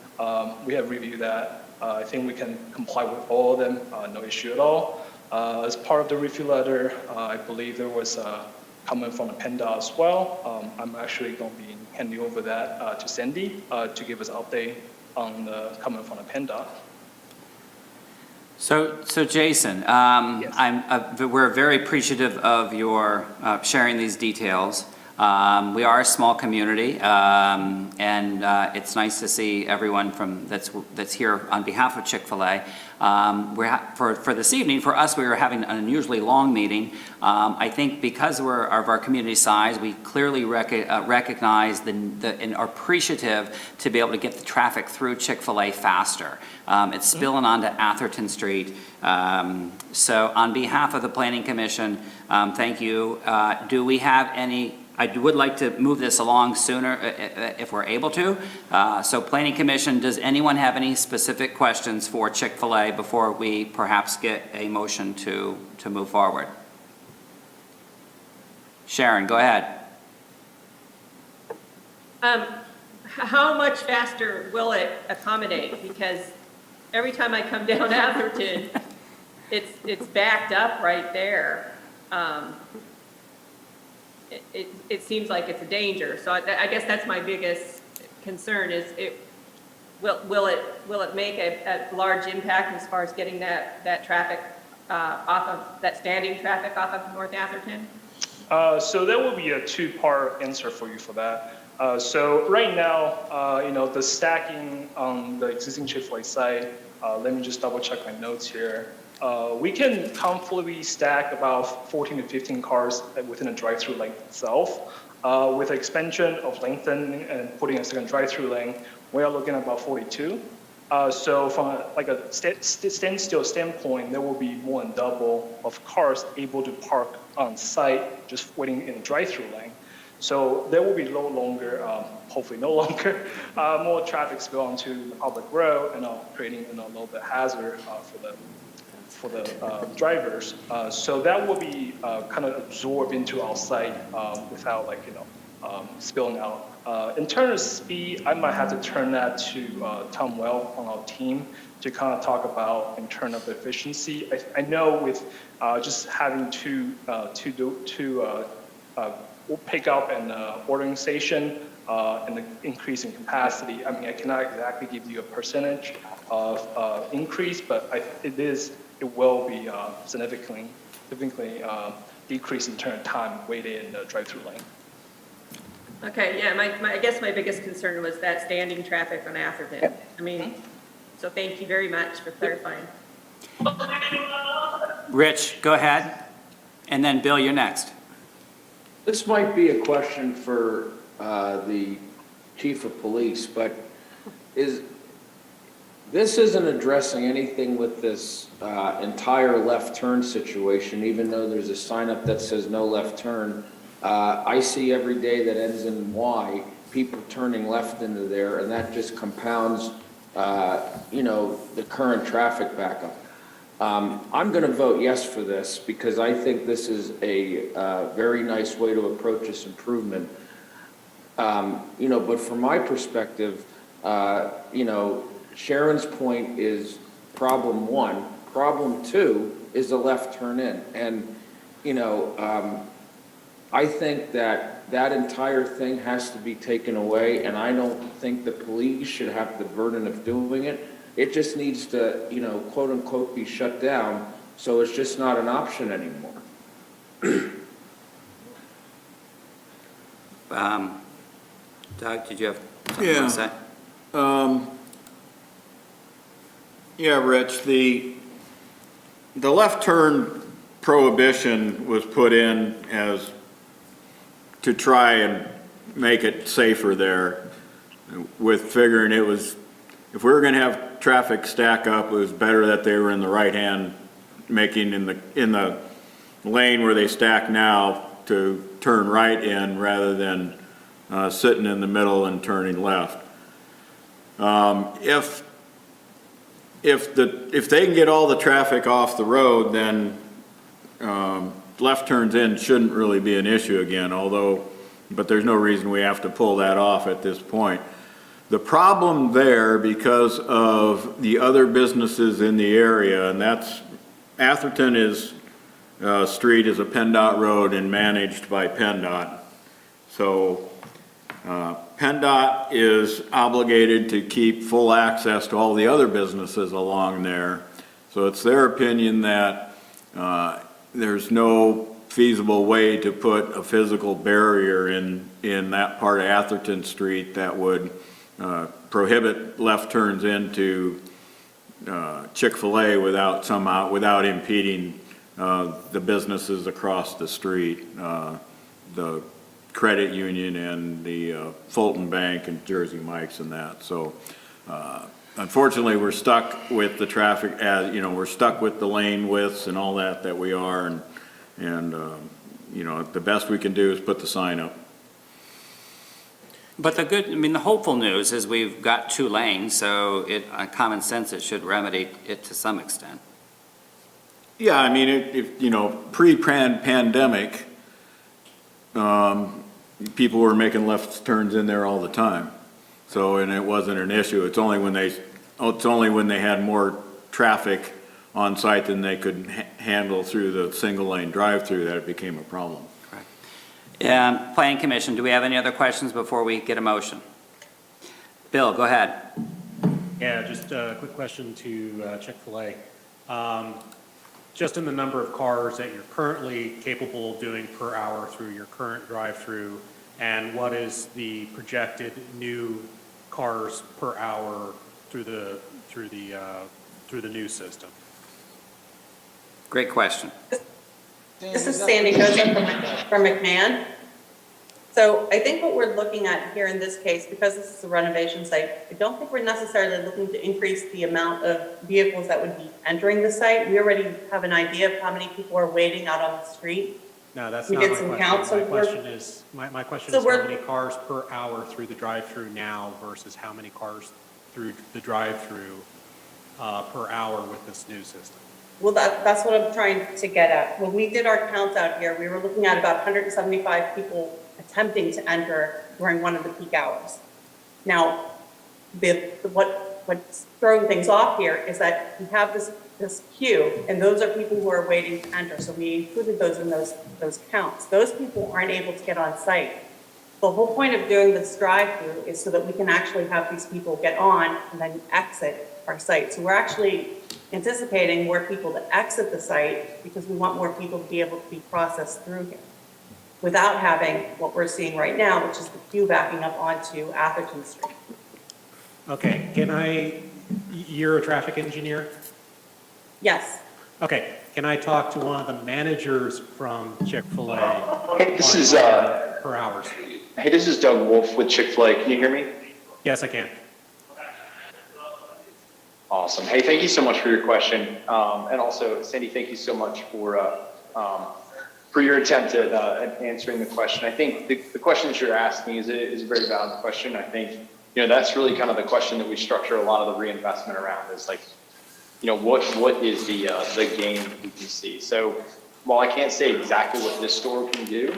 We have reviewed that. I think we can comply with all of them, no issue at all. As part of the review letter, I believe there was a comment from the PennDOT as well. I'm actually going to be handing over that to Sandy to give us an update on the comment from the PennDOT. So Jason, Yes. we're very appreciative of your sharing these details. We are a small community, and it's nice to see everyone that's here on behalf of Chick-fil-A. For this evening, for us, we were having an unusually long meeting. I think because of our community size, we clearly recognize and are appreciative to be able to get the traffic through Chick-fil-A faster. It's spilling onto Atherton Street. So on behalf of the Planning Commission, thank you. Do we have any? I would like to move this along sooner if we're able to. So Planning Commission, does anyone have any specific questions for Chick-fil-A before we perhaps get a motion to move forward? Sharon, go ahead. How much faster will it accommodate? Because every time I come down Atherton, it's backed up right there. It seems like it's a danger. So I guess that's my biggest concern is will it make a large impact as far as getting that traffic off of, that standing traffic off of North Atherton? So that will be a two-part answer for you for that. So right now, the stacking on the existing Chick-fil-A site, let me just double check my notes here. We can comfortably stack about 14 to 15 cars within a drive-through lane itself. With expansion of lengthening and putting a second drive-through lane, we are looking at about 42. So from a standstill standpoint, there will be more than double of cars able to park on site, just waiting in the drive-through lane. So there will be hopefully no longer, more traffic spill onto the public road and creating a little bit hazard for the drivers. So that will be kind of absorbed into our site without spilling out. In terms of speed, I might have to turn that to Tom Well on our team to kind of talk about in terms of efficiency. I know with just having two pick up and ordering station and the increase in capacity, I mean, I cannot exactly give you a percentage of increase, but it will be significantly decrease in turn time waited in the drive-through lane. Okay, yeah, I guess my biggest concern was that standing traffic on Atherton. I mean, so thank you very much for clarifying. Rich, go ahead. And then Bill, you're next. This might be a question for the chief of police, but this isn't addressing anything with this entire left turn situation, even though there's a sign up that says no left turn. I see every day that ends in Y, people turning left into there, and that just compounds, the current traffic backup. I'm going to vote yes for this because I think this is a very nice way to approach this improvement. But from my perspective, Sharon's point is problem one. Problem two is the left turn in. And, I think that entire thing has to be taken away, and I don't think the police should have the burden of doing it. It just needs to, quote unquote, be shut down, so it's just not an option anymore. Doug, did you have something to say? Yeah, Rich, the left turn prohibition was put in as to try and make it safer there, with figuring it was, if we were going to have traffic stack up, it was better that they were in the right hand, making in the lane where they stack now to turn right in rather than sitting in the middle and turning left. If they can get all the traffic off the road, then left turns in shouldn't really be an issue again, but there's no reason we have to pull that off at this point. The problem there, because of the other businesses in the area, and that's Atherton Street is a PennDOT road and managed by PennDOT. So PennDOT is obligated to keep full access to all the other businesses along there. So it's their opinion that there's no feasible way to put a physical barrier in that part of Atherton Street that would prohibit left turns into Chick-Fil-A without impeding the businesses across the street, the credit union and the Fulton Bank and Jersey Mike's and that. So unfortunately, we're stuck with the traffic, as you know, we're stuck with the lane widths and all that we are, and you know, the best we can do is put the sign up. But the hopeful news is we've got 2 lanes, so common sense, it should remedy it to some extent. Yeah, I mean, if you know, pre-pandemic, people were making left turns in there all the time. So, and it wasn't an issue. It's only when they had more traffic on site than they could handle through the single lane drive-through that it became a problem. Planning Commission, do we have any other questions before we get a motion? Bill, go ahead. Yeah, just a quick question to Chick-fil-A. Just in the number of cars that you're currently capable of doing per hour through your current drive-through, and what is the projected new cars per hour through the new system? Great question. This is Sandy Joseph from McMahon. So I think what we're looking at here in this case, because this is a renovation site, I don't think we're necessarily looking to increase the amount of vehicles that would be entering the site. We already have an idea of how many people are waiting out on the street. No, that's We not did my some question. counts, so My question is, my question is how many cars per hour through the drive-through now versus how many cars through the drive-through per hour with this new system? Well, that's what I'm trying to get at. When we did our counts out here, we were looking at about 175 people attempting to enter during one of the peak hours. Now, what's throwing things off here is that we have this queue, and those are people who are waiting to enter. So we included those in those counts. Those people aren't able to get on site. The whole point of doing this drive-through is so that we can actually have these people get on and then exit our site. So we're actually anticipating more people to exit the site because we want more people to be able to be processed through here without having what we're seeing right now, which is the queue backing up onto Atherton Street. Okay, you're a traffic engineer? Yes. Okay, can I talk to one of the managers from Chick-fil-A? Hey, this is per hours. Hey, this is Doug Wolf with Chick-fil-A. Can you hear me? Yes, I can. Awesome. Hey, thank you so much for your question. And also, Sandy, thank you so much for your attempt at answering the question. I think the question that you're asking is a very valid question. I think, that's really kind of the question that we structure a lot of the reinvestment around is like, what is the gain that we can see? So while I can't say exactly what this store can do,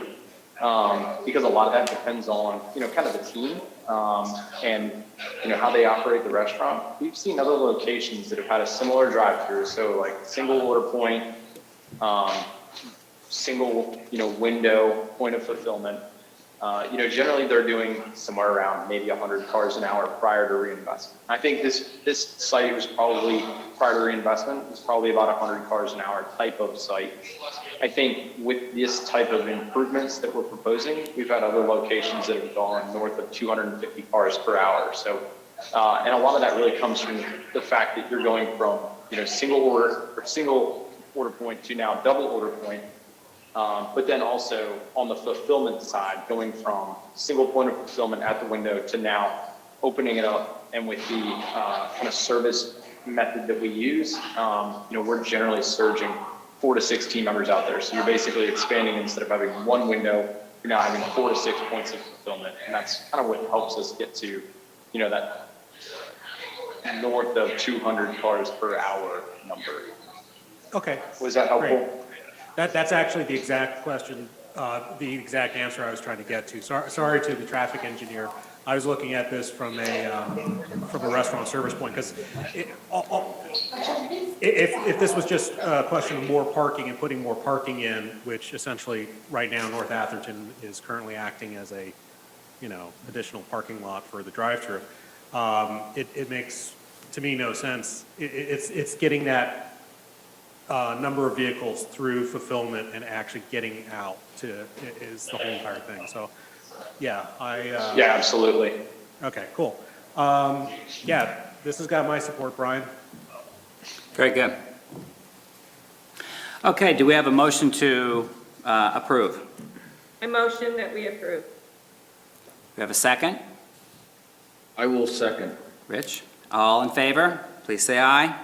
because a lot of that depends on, kind of the team and, how they operate the restaurant. We've seen other locations that have had a similar drive-through. So like single order point, single, window point of fulfillment. Generally they're doing somewhere around maybe 100 cars an hour prior to reinvestment. I think this site was probably, prior to reinvestment, was probably about 100 cars an hour type of site. I think with this type of improvements that we're proposing, we've had other locations that have gone north of 250 cars per hour. So, and a lot of that really comes from the fact that you're going from, single order point to now double order point. But then also on the fulfillment side, going from single point of fulfillment at the window to now opening it up. And with the kind of service method that we use, we're generally surging 4 to 6 team members out there. So you're basically expanding instead of having one window, you're now having 4 to 6 points of fulfillment. And that's kind of what helps us get to, that north of 200 cars per hour number. Okay. Was that helpful? Great. That's actually the exact question, the exact answer I was trying to get to. Sorry to the traffic engineer. I was looking at this from a restaurant service point, because if this was just a question of more parking and putting more parking in, which essentially right now North Atherton is currently acting as a, additional parking lot for the drive-through, it makes to me no sense. It's getting that number of vehicles through fulfillment and actually getting out is the whole entire thing. So, yeah, Yeah, absolutely. okay, cool. Yeah, this has got my support, Brian. Very good. Okay, do we have a motion to approve? I motion that we approve. We have a second? I will second. Rich? All in favor? Please say aye.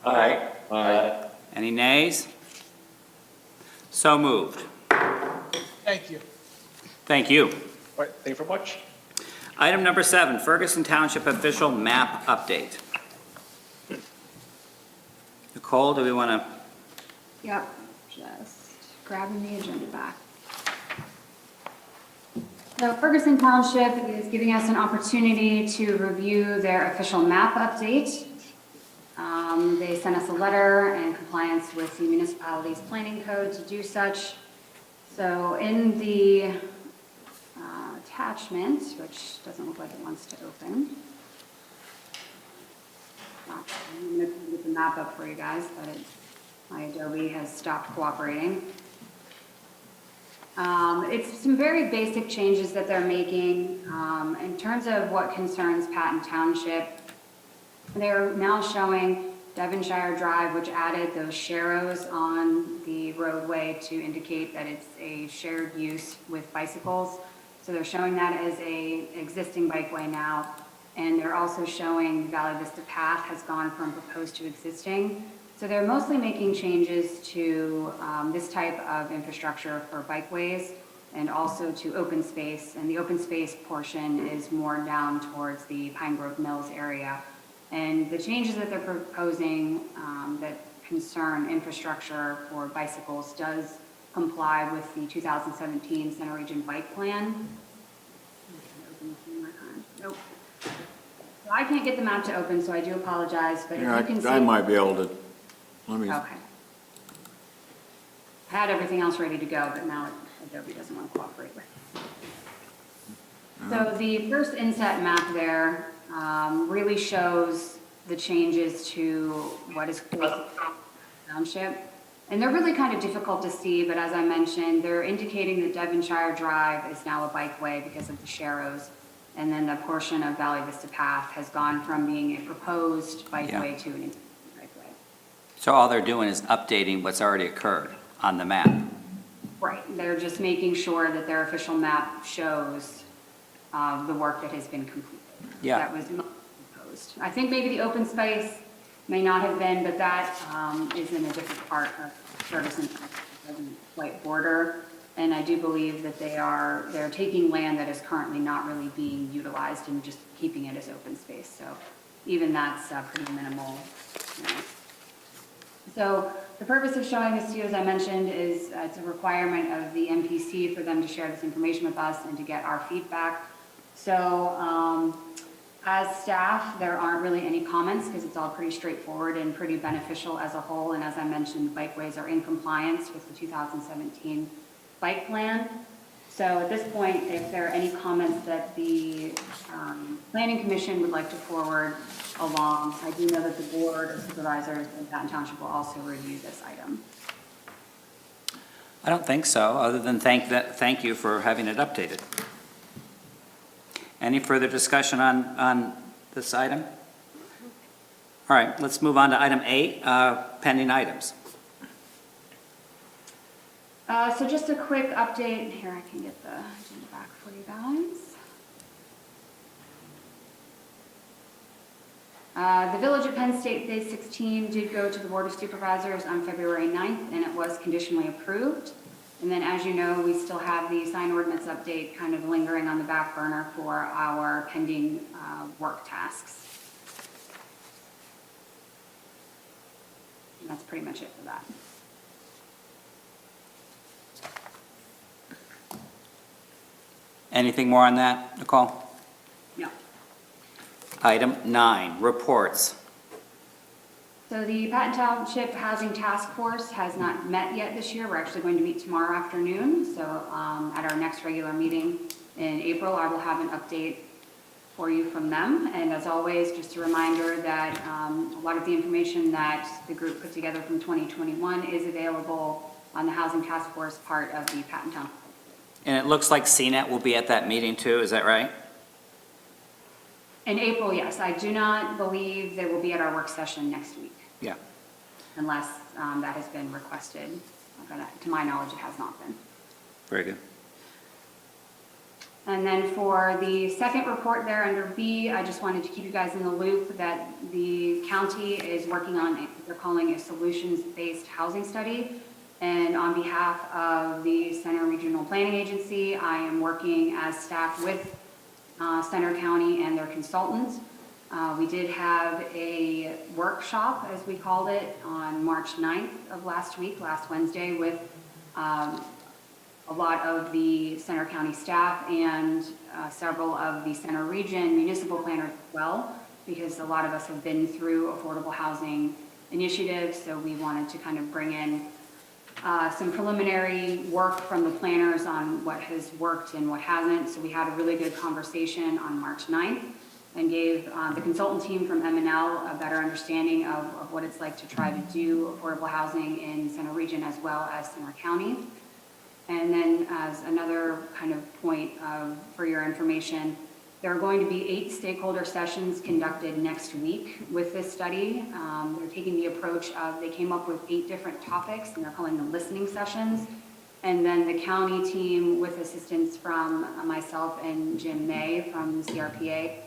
Aye. Aye. Any nays? So moved. Thank you. Thank you. All right, thank you very much. Item number 7, Ferguson Township official map update. Nicole, do we want to? Yep, just grabbing the agenda back. So Ferguson Township is giving us an opportunity to review their official map update. They sent us a letter in compliance with the municipality's planning code to do such. So in the attachment, which doesn't look like it wants to open. I'm going to get the map up for you guys, but my Adobe has stopped cooperating. It's some very basic changes that they're making. In terms of what concerns Patton Township, they're now showing Devonshire Drive, which added those sharrows on the roadway to indicate that it's a shared use with bicycles. So they're showing that as a existing bikeway now. And they're also showing Valley Vista Path has gone from proposed to existing. So they're mostly making changes to this type of infrastructure for bikeways and also to open space. And the open space portion is more down towards the Pine Grove Mills area. And the changes that they're proposing that concern infrastructure for bicycles does comply with the 2017 Center Region Bike Plan. Nope. So I can't get the map to open, so I do apologize, but if you can see. I might be able to, let me. Okay. I had everything else ready to go, but now Adobe doesn't want to cooperate with it. So the first inset map there really shows the changes to what is called Township. And they're really kind of difficult to see, but as I mentioned, they're indicating that Devonshire Drive is now a bikeway because of the sharrows. And then the portion of Valley Vista Path has gone from being a proposed bikeway to an existing bikeway. So all they're doing is updating what's already occurred on the map. Right, they're just making sure that their official map shows the work that has been completed. Yeah. That was not proposed. I think maybe the open space may not have been, but that is in a different part of Ferguson, white border. And I do believe that they're taking land that is currently not really being utilized and just keeping it as open space. So even that's pretty minimal. So the purpose of showing this to you, as I mentioned, is it's a requirement of the MPC for them to share this information with us and to get our feedback. So as staff, there aren't really any comments because it's all pretty straightforward and pretty beneficial as a whole. And as I mentioned, the bikeways are in compliance with the 2017 bike plan. So at this point, if there are any comments that the Planning Commission would like to forward along, I do know that the Board of Supervisors in Patton Township will also review this item. I don't think so, other than thank you for having it updated. Any further discussion on this item? All right, let's move on to item 8, pending items. So just a quick update. Here, I can get the agenda back for you guys. The Village of Penn State Phase 16 did go to the Board of Supervisors on February 9th, and it was conditionally approved. And then, as you know, we still have the sign ordinance update kind of lingering on the back burner for our pending work tasks. And that's pretty much it for that. Anything more on that, Nicole? No. Item 9, reports. So the Patton Township Housing Task Force has not met yet this year. We're actually going to meet tomorrow afternoon. So at our next regular meeting in April, I will have an update for you from them. And as always, just a reminder that a lot of the information that the group put together from 2021 is available on the Housing Task Force part of the Patton Township. And it looks like CNET will be at that meeting too, is that right? In April, yes. I do not believe they will be at our work session next week, Yeah. unless that has been requested. But to my knowledge, it has not been. Very good. And then for the second report there under B, I just wanted to keep you guys in the loop that the county is working on, they're calling a solutions-based housing study. And on behalf of the Center Regional Planning Agency, I am working as staff with Center County and their consultants. We did have a workshop, as we called it, on March 9th of last Wednesday, with a lot of the Center County staff and several of the Center Region municipal planners as well, because a lot of us have been through affordable housing initiatives, so we wanted to kind of bring in some preliminary work from the planners on what has worked and what hasn't. So we had a really good conversation on March 9th and gave the consultant team from M&L a better understanding of what it's like to try to do affordable housing in Center Region as well as Center County. And then as another kind of point for your information, there are going to be 8 stakeholder sessions conducted next week with this study. They're taking the approach of, they came up with 8 different topics and they're calling them listening sessions. And then the county team, with assistance from myself and Jim May from the CRPA,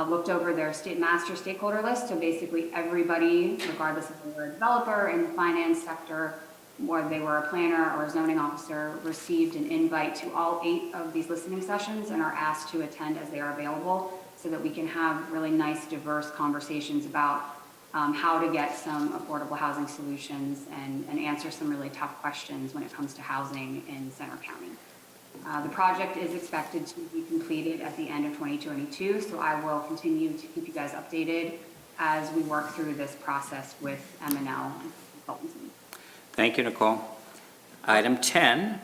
looked over their master stakeholder list. So basically everybody, regardless if they were a developer in the finance sector, whether they were a planner or a zoning officer, received an invite to all 8 of these listening sessions and are asked to attend as they are available, so that we can have really nice, diverse conversations about how to get some affordable housing solutions and answer some really tough questions when it comes to housing in Center County. The project is expected to be completed at the end of 2022, so I will continue to keep you guys updated as we work through this process with M&L consultants. Thank you, Nicole. Item 10,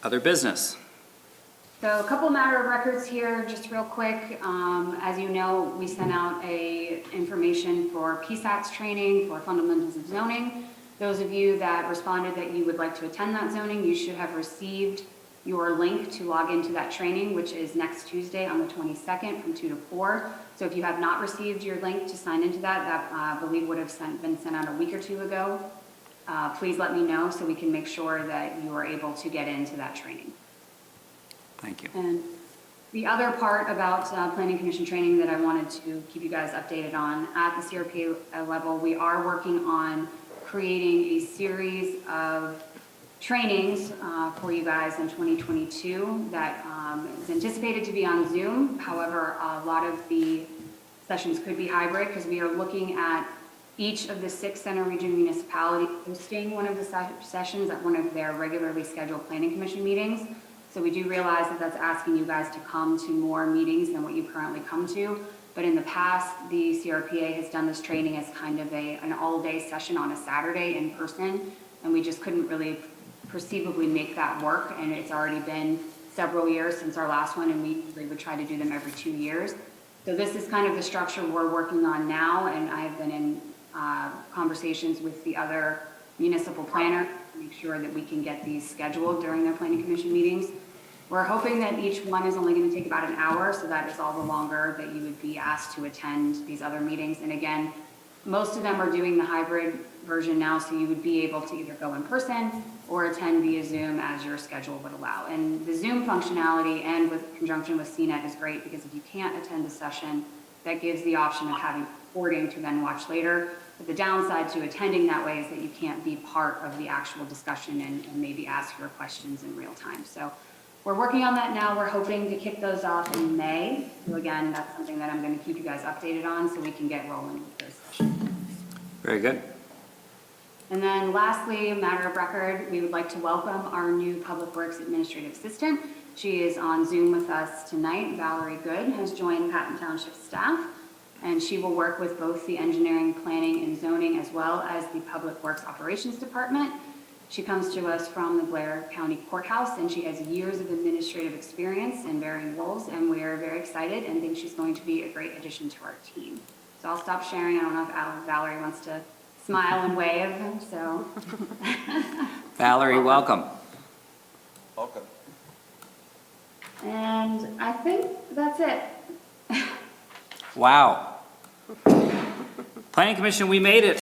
other business. So a couple matter of records here, just real quick. As you know, we sent out information for PSATS training for fundamentals of zoning. Those of you that responded that you would like to attend that zoning, you should have received your link to log into that training, which is next Tuesday on the 22nd from 2 to 4. So if you have not received your link to sign into that I believe would have been sent out a week or 2 ago. Please let me know so we can make sure that you are able to get into that training. Thank you. And the other part about Planning Commission training that I wanted to keep you guys updated on, at the CRPA level, we are working on creating a series of trainings for you guys in 2022 that is anticipated to be on Zoom. However, a lot of the sessions could be hybrid because we are looking at each of the 6 Center Region municipalities hosting one of the sessions at one of their regularly scheduled Planning Commission meetings. So we do realize that that's asking you guys to come to more meetings than what you currently come to. But in the past, the CRPA has done this training as kind of an all-day session on a Saturday in person, and we just couldn't really perceivably make that work. And it's already been several years since our last one, and we usually would try to do them every 2 years. So this is kind of the structure we're working on now, and I have been in conversations with the other municipal planner to make sure that we can get these scheduled during their Planning Commission meetings. We're hoping that each one is only going to take about an hour, so that is all the longer that you would be asked to attend these other meetings. And again, most of them are doing the hybrid version now, so you would be able to either go in person or attend via Zoom as your schedule would allow. And the Zoom functionality and with conjunction with CNET is great, because if you can't attend a session, that gives the option of having recording to then watch later. But the downside to attending that way is that you can't be part of the actual discussion and maybe ask your questions in real time. So we're working on that now. We're hoping to kick those off in May. So again, that's something that I'm going to keep you guys updated on so we can get rolling with those sessions. Very good. And then lastly, a matter of record, we would like to welcome our new Public Works Administrative Assistant. She is on Zoom with us tonight. Valerie Good has joined Patton Township staff, and she will work with both the engineering, planning, and zoning, as well as the Public Works Operations Department. She comes to us from the Blair County Courthouse, and she has years of administrative experience in varying roles, and we are very excited and think she's going to be a great addition to our team. So I'll stop sharing. I don't know if Valerie wants to smile and wave, so. Valerie, welcome. Welcome. And I think that's it. Wow. Planning Commission, we made it.